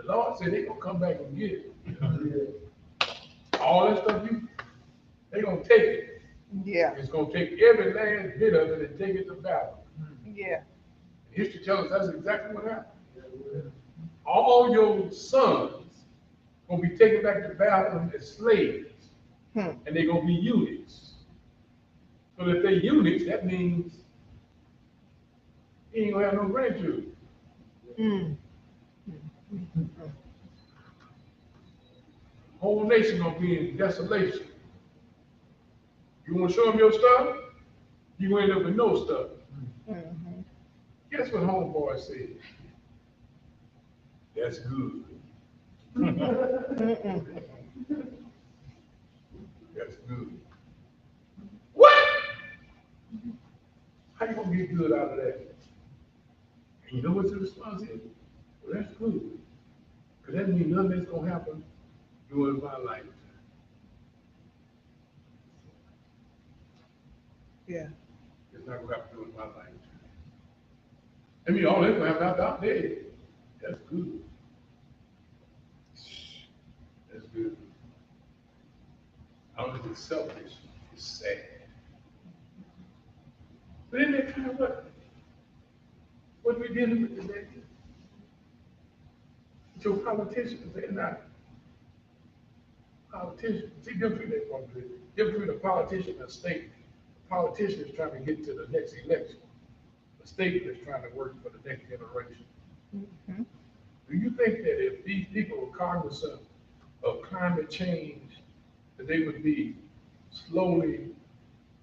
D: Lord said they're gonna come back and get it. All that stuff they're gonna take it.
E: Yeah.
D: It's gonna take every last bit of it and take it to battle.
E: Yeah.
D: History tells us that's exactly what happened. All your sons gonna be taken back to Babylon as slaves, and they're gonna be eunuchs. So if they're eunuchs, that means he ain't gonna have no grandchildren. Whole nation gonna be in desolation. You wanna show them your stuff? You gonna end up with no stuff. Guess what homeboy said? That's good. That's good. What? How you gonna get good out of that? And you know what the response is? Well, that's good. Because that means nothing that's going to happen during my lifetime.
E: Yeah.
D: It's not going to happen during my lifetime. I mean, all that's going to happen after I'm dead. That's good. That's good. I don't think it's selfish. It's sad. But isn't that kind of what we're dealing with today? Your politicians, they're not politicians. See, different between a politician and a state. A politician is trying to get to the next election. The state is trying to work for the next generation.
E: Mm-hmm.
D: Do you think that if these people were cognizant of climate change, that they would be slowly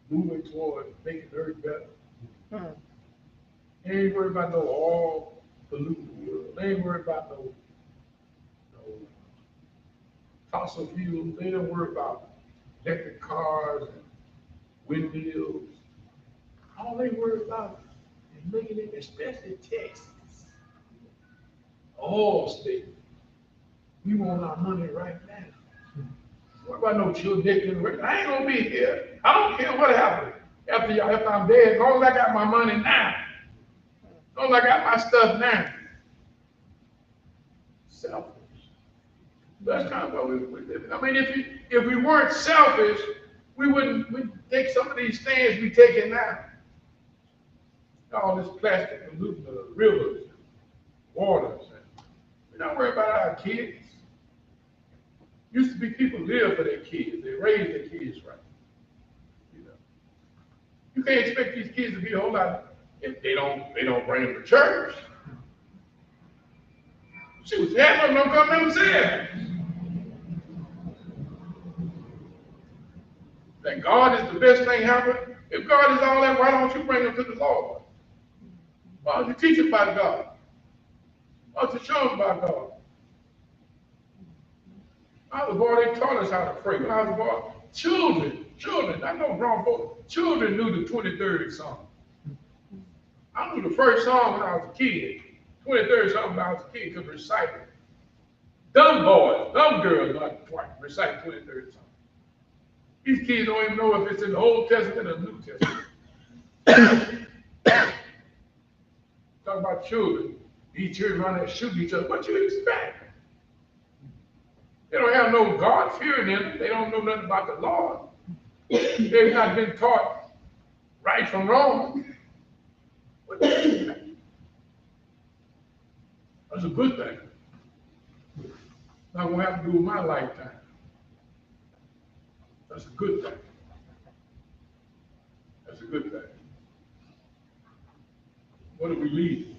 D: moving toward making the earth better?
E: Hmm.
D: They ain't worried about no oil polluting the world. They ain't worried about no fossil fuels. They don't worry about electric cars and windmills. All they worry about is making it, especially Texas, all state. We want our money right now. What about no children? I ain't gonna be here. I don't care what happens after I'm dead. As long as I got my money now. As long as I got my stuff now. Selfish. That's kind of what we're living. I mean, if we weren't selfish, we'd take some of these stands we taking now. All this plastic polluting the rivers, and waters. We're not worried about our kids. Used to be people live for their kids. They raise their kids right. You know, you can't expect these kids to be a whole lot if they don't bring them to church. See what's happening, don't come themselves. That God is the best thing happening. If God is all that, why don't you bring them to the Lord? Why don't you teach them about God? Why don't you show them about God? When I was a boy, they taught us how to pray. When I was a boy, children, I know grown folks, children knew the 23rd song. I knew the first song when I was a kid. 23rd song when I was a kid could recite it. Dumb boys, dumb girls not quite recite 23rd song. These kids don't even know if it's in the Old Testament or the New Testament. Talk about children. These children around there shooting each other. What you expect? They don't have no God fearing in them. They don't know nothing about the Lord. They've not been taught right from wrong. What do you expect? That's a good thing. Not gonna have to do with my lifetime. That's a good thing. That's a good thing. What do we leave?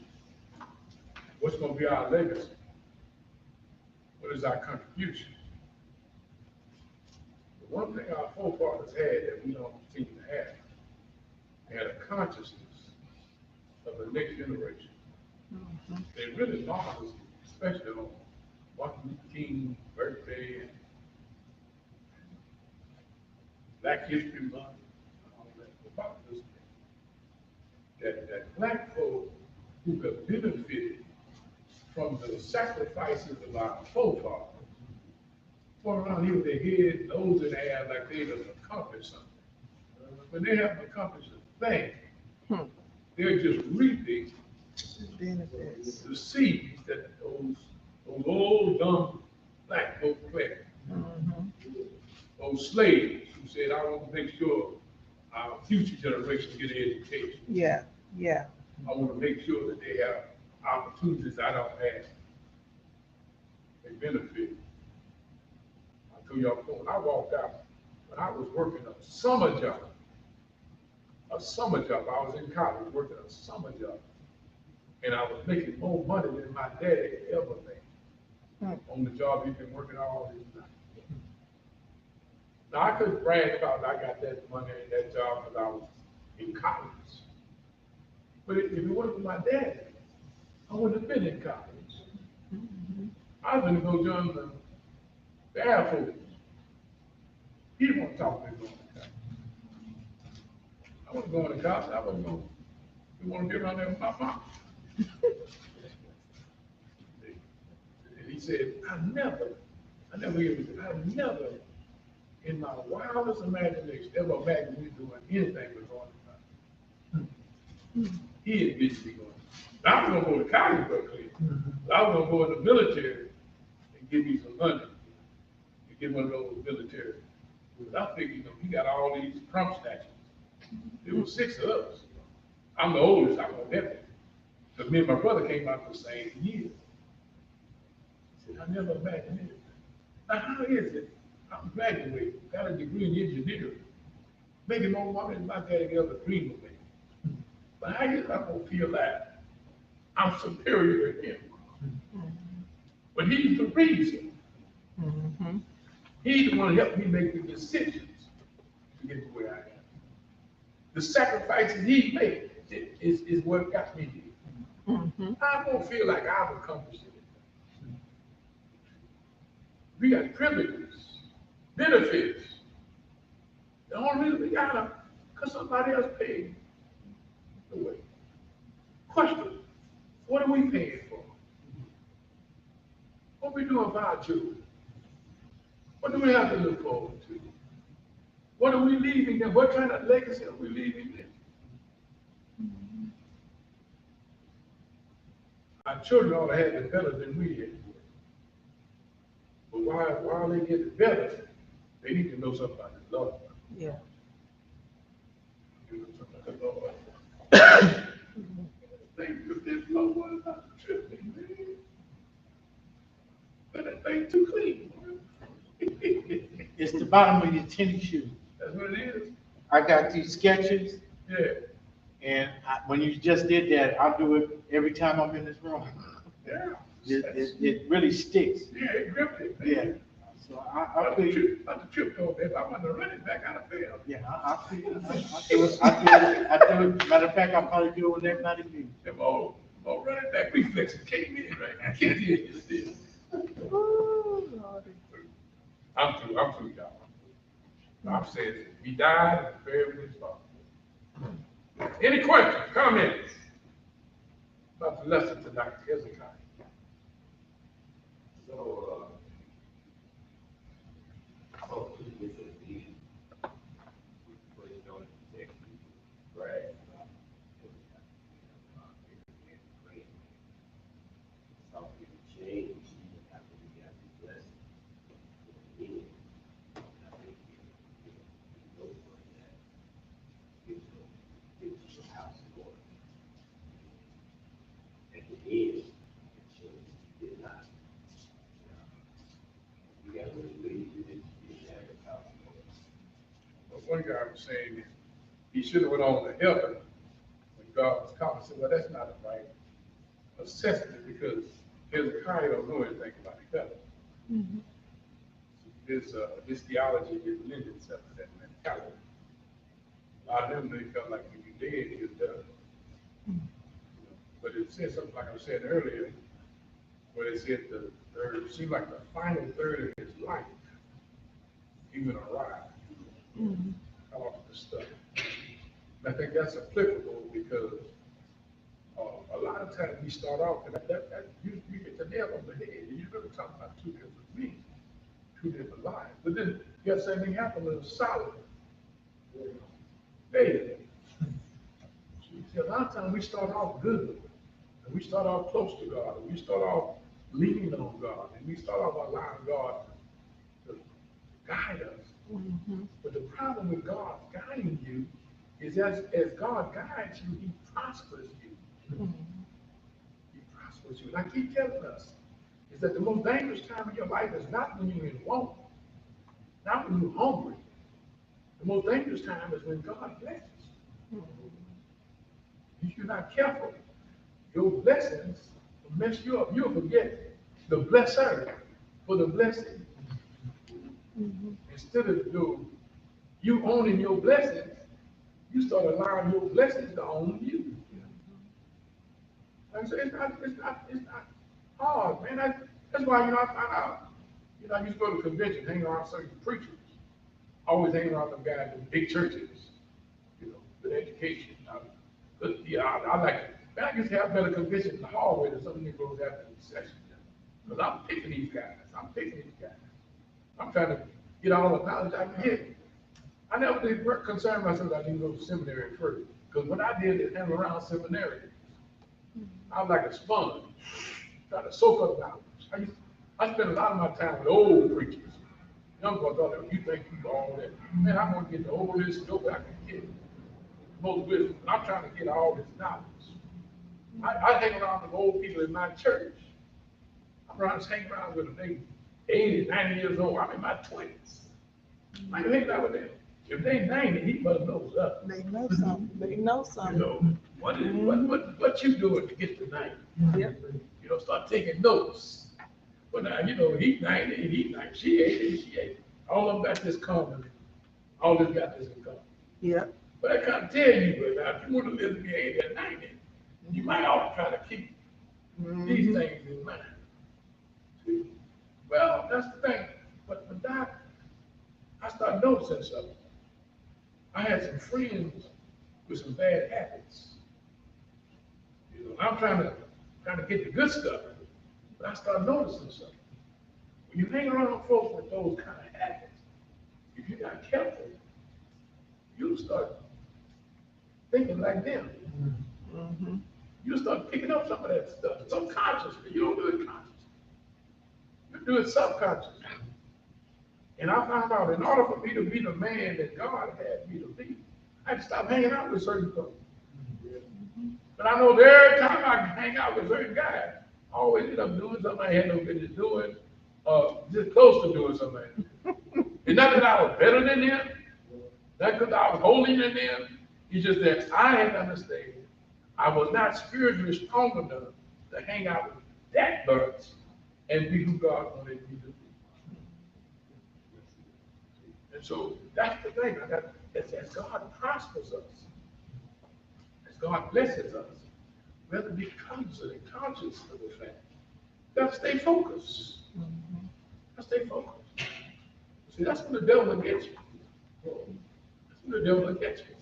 D: What's going to be our legacy? What is our contribution? The one thing our forefathers had that we don't seem to have, they had a consciousness of the next generation. Mm-hmm. They really marveled, especially on Martin Luther King's birthday and Black History Month, all that about this thing. That black folk who have benefited from the sacrifices of our forefathers, going around here with their head, nose in the air like they have accomplished something. But they haven't accomplished a thing. They're just reaping the seeds that those old dumb black folk planted. Mm-hmm. Those slaves who said, I want to make sure our future generations get an education.
E: Yeah, yeah.
D: I want to make sure that they have opportunities I don't have. They benefit. I told y'all before, when I walked out, when I was working a summer job, I was in college working a summer job, and I was making more money than my daddy ever made on the job he'd been working all his life. Now, I couldn't brag about I got that money and that job because I was in college. But if it wasn't for my dad, I wouldn't have been in college. I was going to go join the Air Force. He didn't want to talk to me going to college. I wasn't going to college. I wasn't going to want to be around there with my mom. And he said, I never in my wildest imagination ever imagined me doing anything but going to college. He admitted me going. I was gonna go to college, but I was gonna go in the military and give me some money and get one of those military. Because I figured, he got all these Trump statues. There were 6 of us. I'm the oldest. I'm on that. Because me and my brother came out the same year. I said, I never imagined it. Now, how is it? I'm graduating, got a degree in engineering, making more money than my daddy ever dreamed of me. But how is it I'm gonna feel that I'm superior to him? But he's the reason. He's the one who helped me make the decisions to get to where I am. The sacrifices he made is what got me here. I don't feel like I've accomplished it. We got privileges, benefits. The only reason we got them because somebody else paid the way. Question, what are we paying for? What are we doing for our children? What do we have to look forward to? What are we leaving them? What kind of legacy are we leaving them? Our children ought to have it better than we did. But while they get it better, they need to know something about the Lord.
E: Yeah.
D: You know something about the Lord. Thank you, this Lord, what about the trip, man? But that thing too clean.
H: It's the bottom of your tennis shoe.
D: That's what it is.
H: I got these sketches,
D: Yeah.
H: and when you just did that, I do it every time I'm in this room.
D: Yeah.
H: It really sticks.
D: Yeah, it gripped it.
H: Yeah. So I feel you.
D: Not the trip though, if I want to run it back out of field.
H: Yeah, I feel you. I do it. Matter of fact, I probably do it every night of the week.
D: Them old running back reflexes came in, right? I can't hear you still. I'm through, y'all. I'm saying he died and buried with his father. Any questions, comments about the lesson tonight, Hezekiah?
I: So, oh, this is the first note of protection, right? Something changed after we got the blessing. I think he knows that gives the house Lord. At the end, it shows he did not. You got to believe you didn't have a house Lord.
D: But one guy was saying that he should have went on to heaven when God was calling. I said, well, that's not the right assessment because Hezekiah don't know anything about heaven. This theology didn't lend itself to that mentality. A lot of them, they felt like when you're dead, you're done. But it said something like I said earlier, where it said the third, it seemed like the final third of his life, he went awry. Cut off the stuff. And I think that's applicable because a lot of times we start off, and you get the nail on the head, and you're really talking about two different things, two different lives. But then you got the same thing happen with Solomon. David. See, a lot of times we start off good, and we start off close to God, and we start off leaning on God, and we start off allowing God to guide us. But the problem with God guiding you is as God guides you, he prospers you. He prospers you. And I keep telling us, is that the most dangerous time in your life is not when you're in want, not when you're hungry. The most dangerous time is when God blesses. If you're not careful, your blessings will mess you up. You'll forget the blesser for the blessing. Instead of you owning your blessings, you start allowing your blessings to own you. Like I said, it's not hard, man. That's why, I find out, I used to go to conventions, hang around certain preachers, always hanging around them guys in big churches, with education. I like Man, I used to have better conviction in the hallway than some Negroes after the session. Because I'm picking these guys. I'm trying to get all the knowledge I can get. I never did concern myself that I didn't go to seminary first. Because what I did is hang around seminary. I was like a sponge, trying to soak up knowledge. I spent a lot of my time with old preachers. Young boys thought, you think you all that. Man, I'm going to get the oldest dope I can get. Most wisdom. I'm trying to get all this knowledge. I hang around with old people in my church. I'm hanging around with them. They 80, 90 years old. I'm in my 20s. I can hang out with them. If they 90, he must know something.
E: They know something. They know something.
D: You know, what you doing to get to 90?
E: Yep.
D: You know, start taking notes. But now, you know, he's 90, he's 90, she 80, she 80. All of them got this common. All of them got this in common.
E: Yep.
D: But I can't tell you, but now, if you want to live to be 80 or 90, you might ought to try to keep these things in mind. See? Well, that's the thing. But Doc, I started noticing something. I had some friends with some bad habits. You know, I'm trying to get the good stuff, but I started noticing something. When you hang around folks with those kind of habits, if you're not careful, you'll start thinking like them.
E: Mm-hmm.
D: You'll start picking up some of that stuff subconsciously. You don't do it consciously. You do it subconsciously. And I found out in order for me to be the man that God had me to be, I had to stop hanging out with certain folks. But I know every time I hang out with certain guys, I always end up doing something I had no business doing, just close to doing something. It's not that I was better than them, not because I was holier than them. It's just that I had to understand I was not spiritually strong enough to hang out with that bunch and be who God wanted me to be. And so that's the thing. As God prospers us, as God blesses us, we have to be conscious of the fact. We have to stay focused. Stay focused. See, that's when the devil will get you. That's when the devil will get you.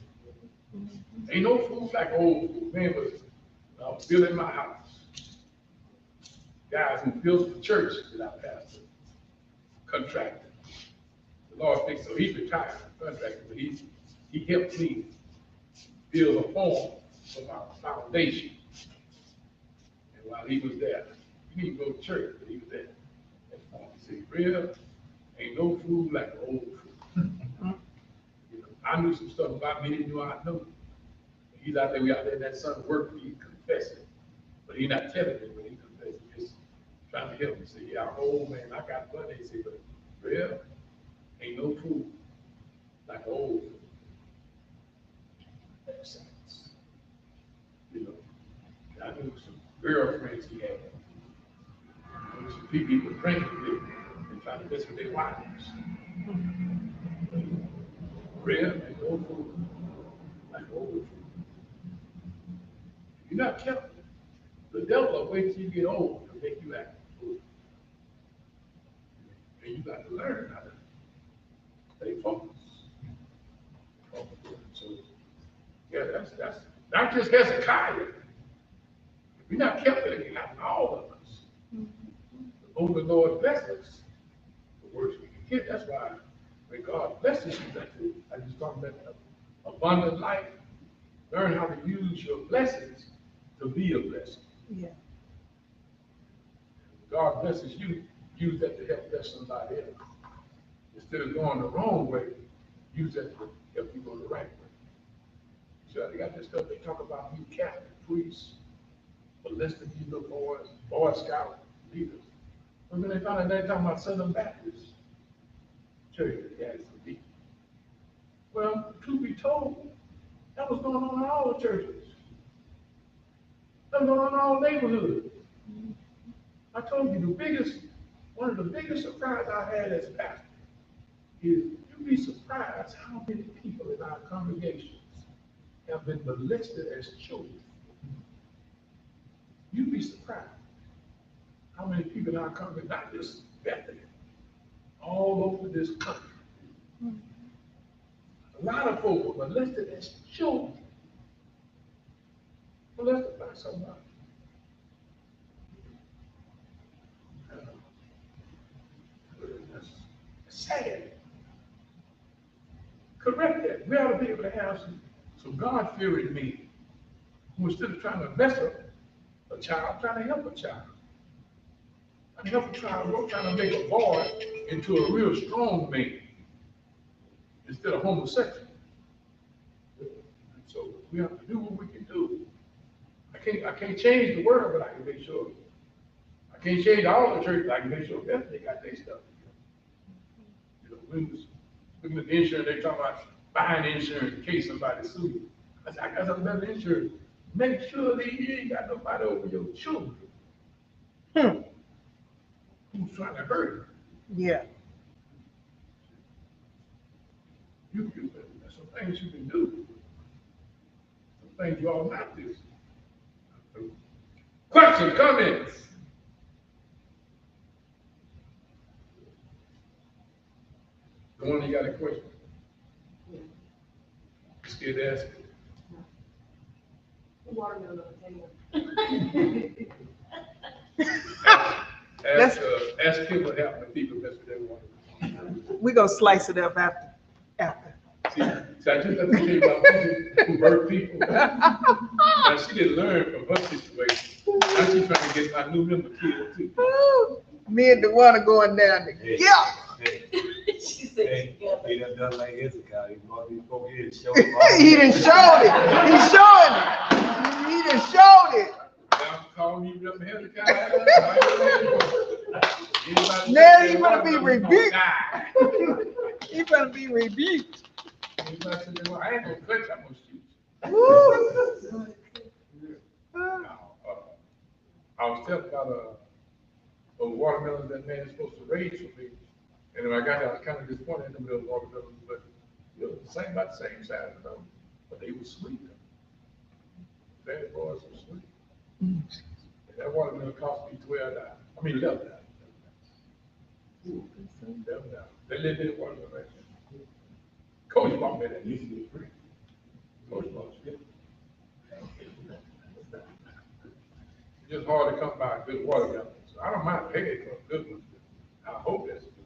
D: Ain't no fool like old fool. Man was building my house. Guys who built the church that I pastored, contractor. The Lord thinks so. He's retired, contractor, but he helped me build a home for my foundation. And while he was there, he didn't go to church, but he was there. See, real ain't no fool like an old fool. You know, I knew some stuff about me, didn't know I know. He's out there, we out there in that sun working, he's confessing. But he's not telling me when he confessing, just trying to help me. Say, yeah, I'm old man, I got money. He said, but real ain't no fool like an old fool. Makes sense. You know, I knew some girlfriends he had. Some people he was drinking with and trying to mess with their wives. Real and old fool, like old fool. If you're not careful, the devil will wait till you get old to make you act fool. And you got to learn how to stay focused. So, yeah, that's not just Hezekiah. If you're not careful, it can happen to all of us. Oh, the Lord bless us. The worst we can get. That's why when God blesses you, I just talked about abundant life. Learn how to use your blessings to be a blessing.
E: Yeah.
D: God blesses you, use that to help bless somebody else. Instead of going the wrong way, use that to help you go the right way. So they got this stuff they talk about you Catholic priests, molesting you little boys, Boy Scout leaders. And then they found out they're talking about Southern Baptist church that has some people. Well, truth be told, that was going on in all the churches. That was going on in all neighborhoods. I told you one of the biggest surprises I had as pastor is you'd be surprised how many people in our congregations have been molested as children. You'd be surprised how many people in our congregation, not just Bethany, all over this country. A lot of folks were molested as children. A blessed by somebody. That's sad. Correct that. We ought to be able to have some God-fearing men who, instead of trying to mess up a child, trying to help a child. Trying to help a child, trying to make a boy into a real strong man instead of homosexual. And so we have to do what we can do. I can't change the world, but I can make sure. I can't change all the churches, I can make sure they got their stuff. You know, we was looking at the insurance, they talking about buying insurance in case somebody sues you. I said, I got some better insurance. Make sure that you ain't got nobody over your children. Who's trying to hurt you.
E: Yeah.
D: There's some things you can do. Some things you ought not do. Questions, comments? The one you got a question? Scared to ask it.
G: Watermelon on
D: Ask him what happened to people that's what they want.
E: We gonna slice it up after.
D: See, I just have to tell you about people who hurt people. Now, she didn't learn from her situation. Now she's trying to get my new member killed too.
E: Me and the one are going down there. Yeah.
G: She said,
I: He done like Hezekiah. He brought these folks here and showed
E: He done showed it. He's showing it. He done showed it.
D: Now calling you up Hezekiah.
E: Now he gonna be rebuked. He gonna be rebuked.
D: I ain't gonna touch, I'm gonna shoot.
E: Woo.
D: I was telling about a watermelon that man is supposed to raise for me. And when I got there, I was kind of disappointed in the middle of watermelons, but it was about the same size of them, but they were sweet. Bad boys were sweet. And that watermelon cost me $12. I mean, $11. $11. They lived in the watermelon right there. Coach bought me that. Used to be free. Coach bought it. It's just hard to come by a good watermelon. So I don't mind paying for a good one. I hope that's a good one.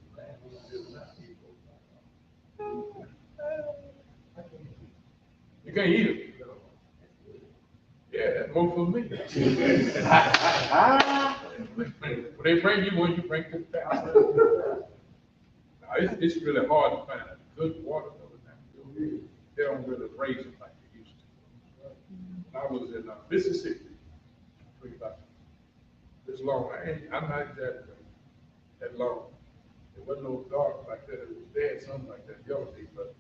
D: You can't eat it. Yeah, that's more for me. When they bring you one, you bring this back. Now, it's really hard to find a good watermelon now. They don't really raise them like they used to. When I was in Mississippi, about this long, I'm not exactly that long. It wasn't no dark like that. It was dead, something like that, yellow thing, but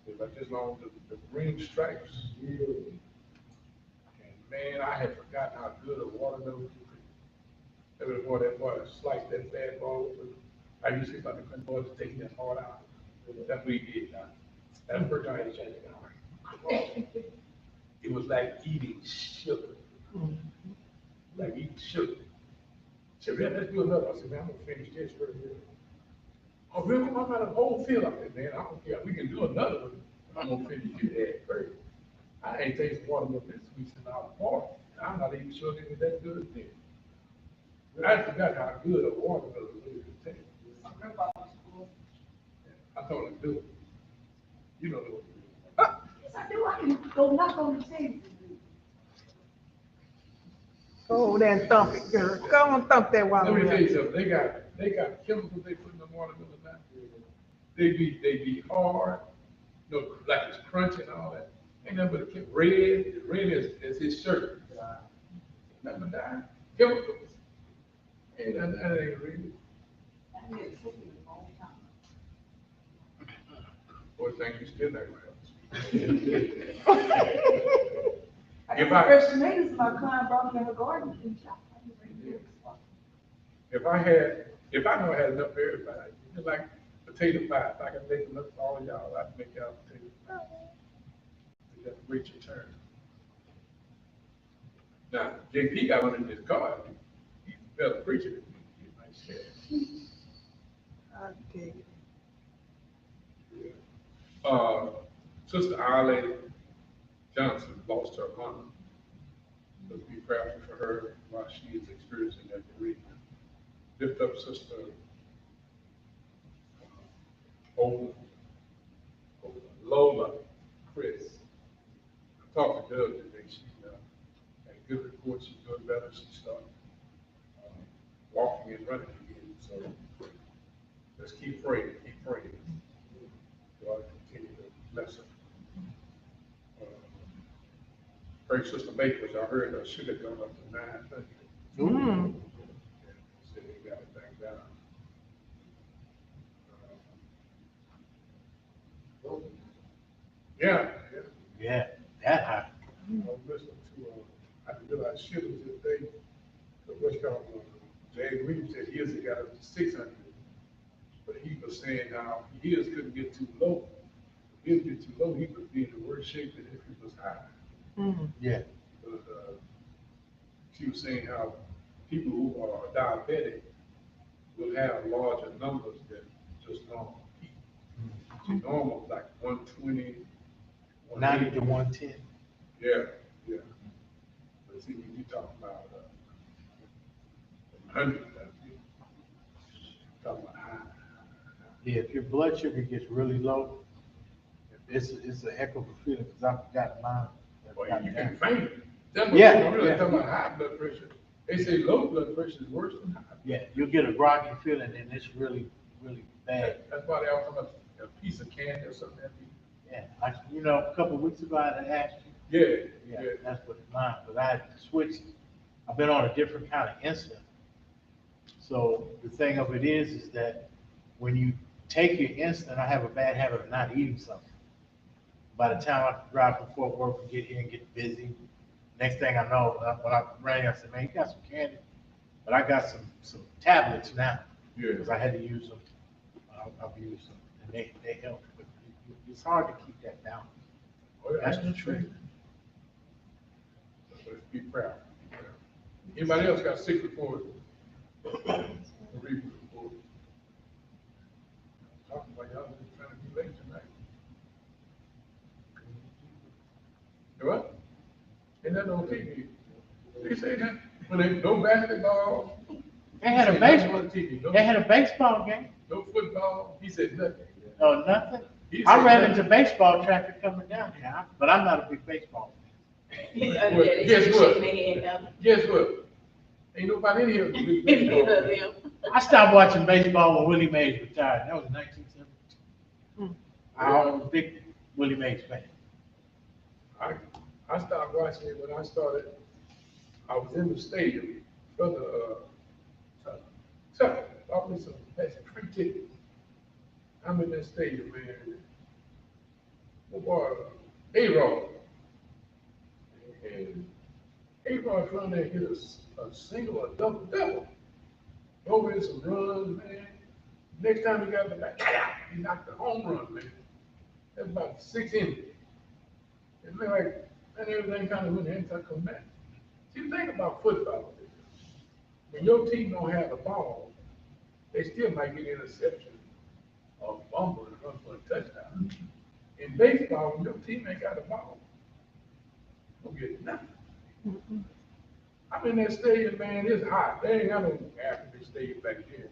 D: it was like this long, the green stripes. And man, I had forgotten how good a watermelon could be. That was boy, that boy sliced that bad ball. I used to think about the Clinton boys taking that heart out. That's what he did. That's the first time I had changed it. It was like eating sugar. Like eating sugar. She said, man, let's do another. I said, man, I'm gonna finish this right here. Oh, really? I'm out of the whole field up there, man. I don't care. We can do another one. I'm gonna finish it first. I ain't tasted watermelon this week since I was born. I'm not even sure they were that good then. But I forgot how good a watermelon really could taste. I told him to do it. You don't know what to do.
G: yes, I do. I can go knock on the table.
E: Go there and thump it, girl. Go on, thump that
D: Let me tell
E: watermelon.
D: you something. They got chemicals they put in the watermelon now. They be hard, you know, like it's crunchy and all that. Ain't nothing but a red. Red is his shirt. Nothing but that. Chemicals. Ain't nothing, that ain't real. Boy, thank you still that way.
G: I got fresh tomatoes my client brought me in her garden and chopped.
D: If I know I had enough for everybody, it's like potato pie. If I can make enough for all of y'all, I'd make y'all potato pie. You have to wait your turn. Now, JP got one in his garden. He's a better preacher than me. He might say it.
E: I'll take it.
D: Sister Arlene Johnson lost her mom. Let's be prayerful for her while she is experiencing that bereavement. Lift up Sister Lola Chris. I talked to Doug today. She had a good report. She's doing better. She started walking and running again. So let's keep praying. Keep praying. God continue to bless her. Pray Sister Maple. I heard her sugar gone up to 900.
E: Mm.
D: Said they got it back down. Yeah.
H: Yeah, that high.
D: I was listening to, I didn't realize she was this day, the what's called, Jay Reeves said his had got up to 600. But he was saying how his couldn't get too low. If his get too low, he would be in the worst shape than if it was high.
E: Mm.
H: Yeah.
D: But she was saying how people who are diabetic will have larger numbers than just normal people. See, normal like 120,
H: 90 to 110.
D: Yeah. But see, when you talk about 100, talking about high.
H: Yeah, if your blood sugar gets really low, it's a heck of a feeling because I've got mine.
D: Well, you can faint.
H: Yeah,
D: I'm really
H: yeah.
D: talking about high blood pressure. They say low blood pressure is worse than high.
H: Yeah, you'll get a groggy feeling and it's really, really bad.
D: That's why they all talk about a piece of candy or something.
H: Yeah, a couple of weeks ago I had asked you.
D: Yeah.
H: That's what mine, but I had switched. I've been on a different kind of insulin. So the thing of it is that when you take your insulin, I have a bad habit of not eating something. By the time I drive from Fort Worth and get here and get busy, next thing I know, when I rang, I said, man, you got some candy? But I got some tablets now.
D: Yeah.
H: Because I had to use them. I've used them, and they help. But it's hard to keep that down.
D: Oh, yeah,
H: That's the truth.
D: Let's be proud. Anybody else got sick reports? Bereavement report. Talking about y'all just trying to be late tonight. What? Ain't that on TV? They say that when they no basketball.
H: They had a
D: say
H: baseball.
D: nothing on TV. No,
H: They had a baseball game.
D: no football. He said nothing.
H: No, nothing.
D: He
H: I
D: said
H: ran
D: nothing.
H: into baseball traffic coming down here, but I'm not a big baseball fan.
D: Well, guess what? Guess what? Ain't nobody in here. who's a big baseball fan.
H: I stopped watching baseball when Willie Mays retired. That was 1972. I was a big Willie Mays fan.
D: I started watching it when I started. I was in the stadium. Brother, bought me some free tickets. I'm in that stadium, man. What boy? A-Rod. And A-Rod trying to hit a single or double. Over in some runs, man. Next time he got the back, he knocked the home run, man. That's about 6 innings. It looked like, and everything kind of went into come back. See, the thing about football is, when your team don't have the ball, they still might get interception or fumble and run for a touchdown. In baseball, when your team ain't got the ball, don't get nothing. I'm in that stadium, man, it's hot. They ain't got no air in this stadium back here.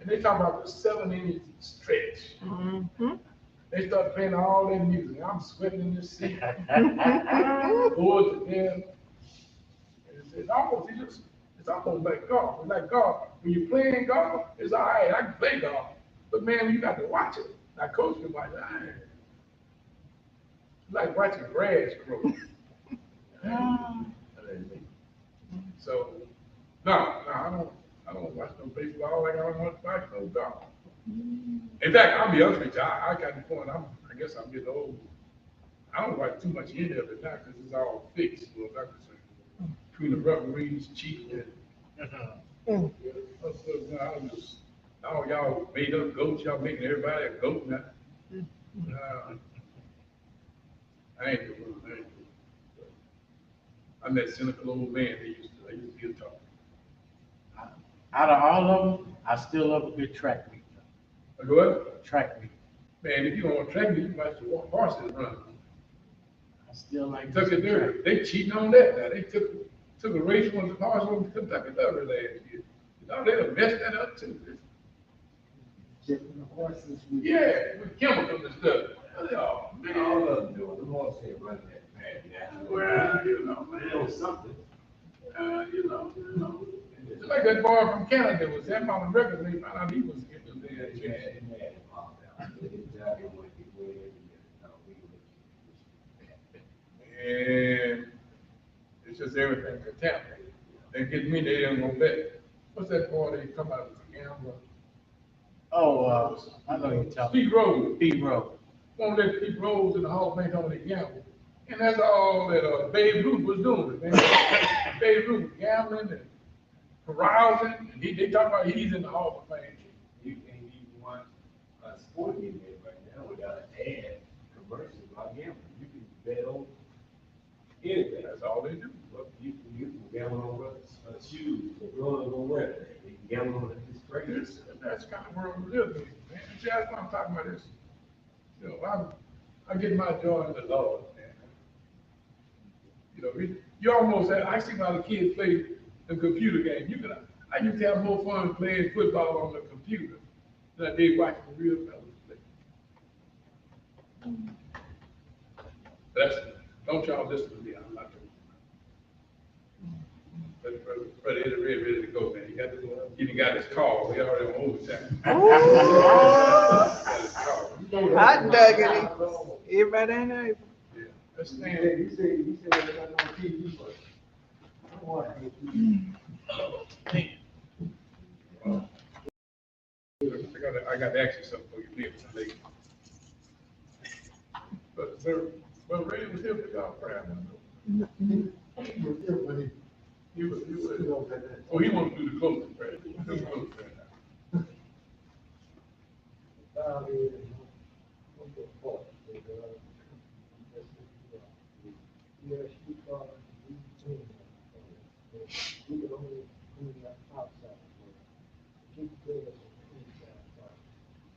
D: And they talk about the 7-inning stretch.
E: Mm-hmm.
D: They start playing all that music. I'm sweating in this seat. Bored to death. It's almost like golf. It's like golf. When you're playing golf, it's all right. I can play golf. But man, you got to watch it. Like coach can watch it. It's like watching grass grow. So, no, I don't watch no baseball like I don't watch no golf. In fact, I'll be honest with you, I got the point, I guess I'm getting old. I don't watch too much any of it now because it's all fixed, well, like I say, between the referees, cheating, and now y'all made up goats, y'all making everybody a goat now. I ain't doing it. I'm that cynical old man that used to be talking.
H: Out of all of them, I still love a good track meet.
D: Go ahead.
H: Track meet.
D: Man, if you don't want track meet, you might as well watch horses run.
H: I still like.
D: Kentucky Derby. They cheating on that now. They took a race on the horse on Kentucky Derby last year. You know, they done messed that up too.
F: Checking the horses with.
D: Yeah, with chemicals and stuff. Oh, man.
I: All of them doing, the horse ain't running that fast.
D: Well, you know,
I: You
D: man.
I: know something.
D: You know. It's like that boy from Canada was that on the record, and they found out he was into the and it's just everything contaminated. They get me, they ain't gonna bet. What's that boy they come out with a gambler?
H: Oh, I know you're talking.
D: Pete Rose.
H: Pete Rose.
D: Won't let Pete Rose in the Hall of Fame on the gamble. And that's all that Babe Ruth was doing. Man. Babe Ruth was gambling and carousing, and they talk about he's in the Hall of Fame.
I: You can't even watch a sporting event right now without an ad commercial about gambling. You can bet on anything.
D: That's all they do.
I: But you can gamble on shoes, or clothes, or whatever. You can gamble on this crazy.
D: That's the kind of world we live in, man. See, that's why I'm talking about this. You know, I get my joy in the Lord, man. You know, you almost have, I see how the kids play the computer game. I used to have more fun playing football on the computer than I did watching the real fellas play. Don't y'all listen to me. I'm not doing it. Brother Eddie ready to go, man. He got his call. We already on overtime.
E: Hot diggity. Everybody ain't able.
D: Yeah. Let's stand.
F: He said they're not on TV, but I don't want to.
D: I got to ask you something before you leave tonight. But Ray was here for y'all prayer. He was. Oh, he wanted to do the closing prayer. Do the closing prayer now.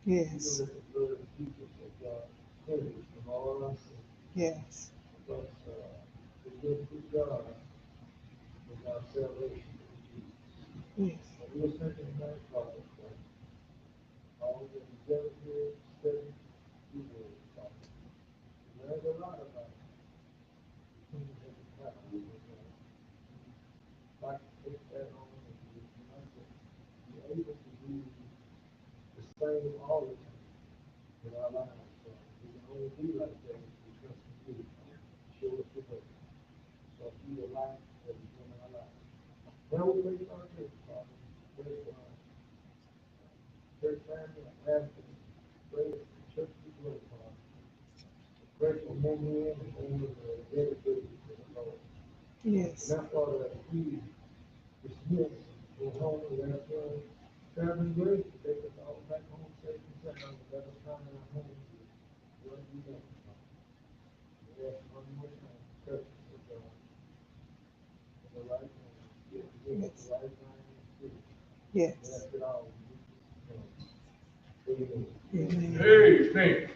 E: Yes. Yes. Yes.
F: We're thinking about all the executive study, there's a lot about things that happen. Like to take that on and be able to do the same all the time in our lives. So we can only be like that if we trust in you. Show us the way. So if you would like that we do in our lives. Now we make our church, Father. Church family, I have to pray that the church people are Father. Pray for men and women that are dedicated to the Lord.
E: Yes.
F: And that's all that we dismiss, go home with our traveling grace, to take us all back home safe and sound, let us find our home to what we want. We ask one more time, touch us, O God, in the right hand, give us the right mind and spirit.
E: Yes.
F: Bless it all. In Jesus' name. Amen.
E: Amen.
D: Hey, thanks.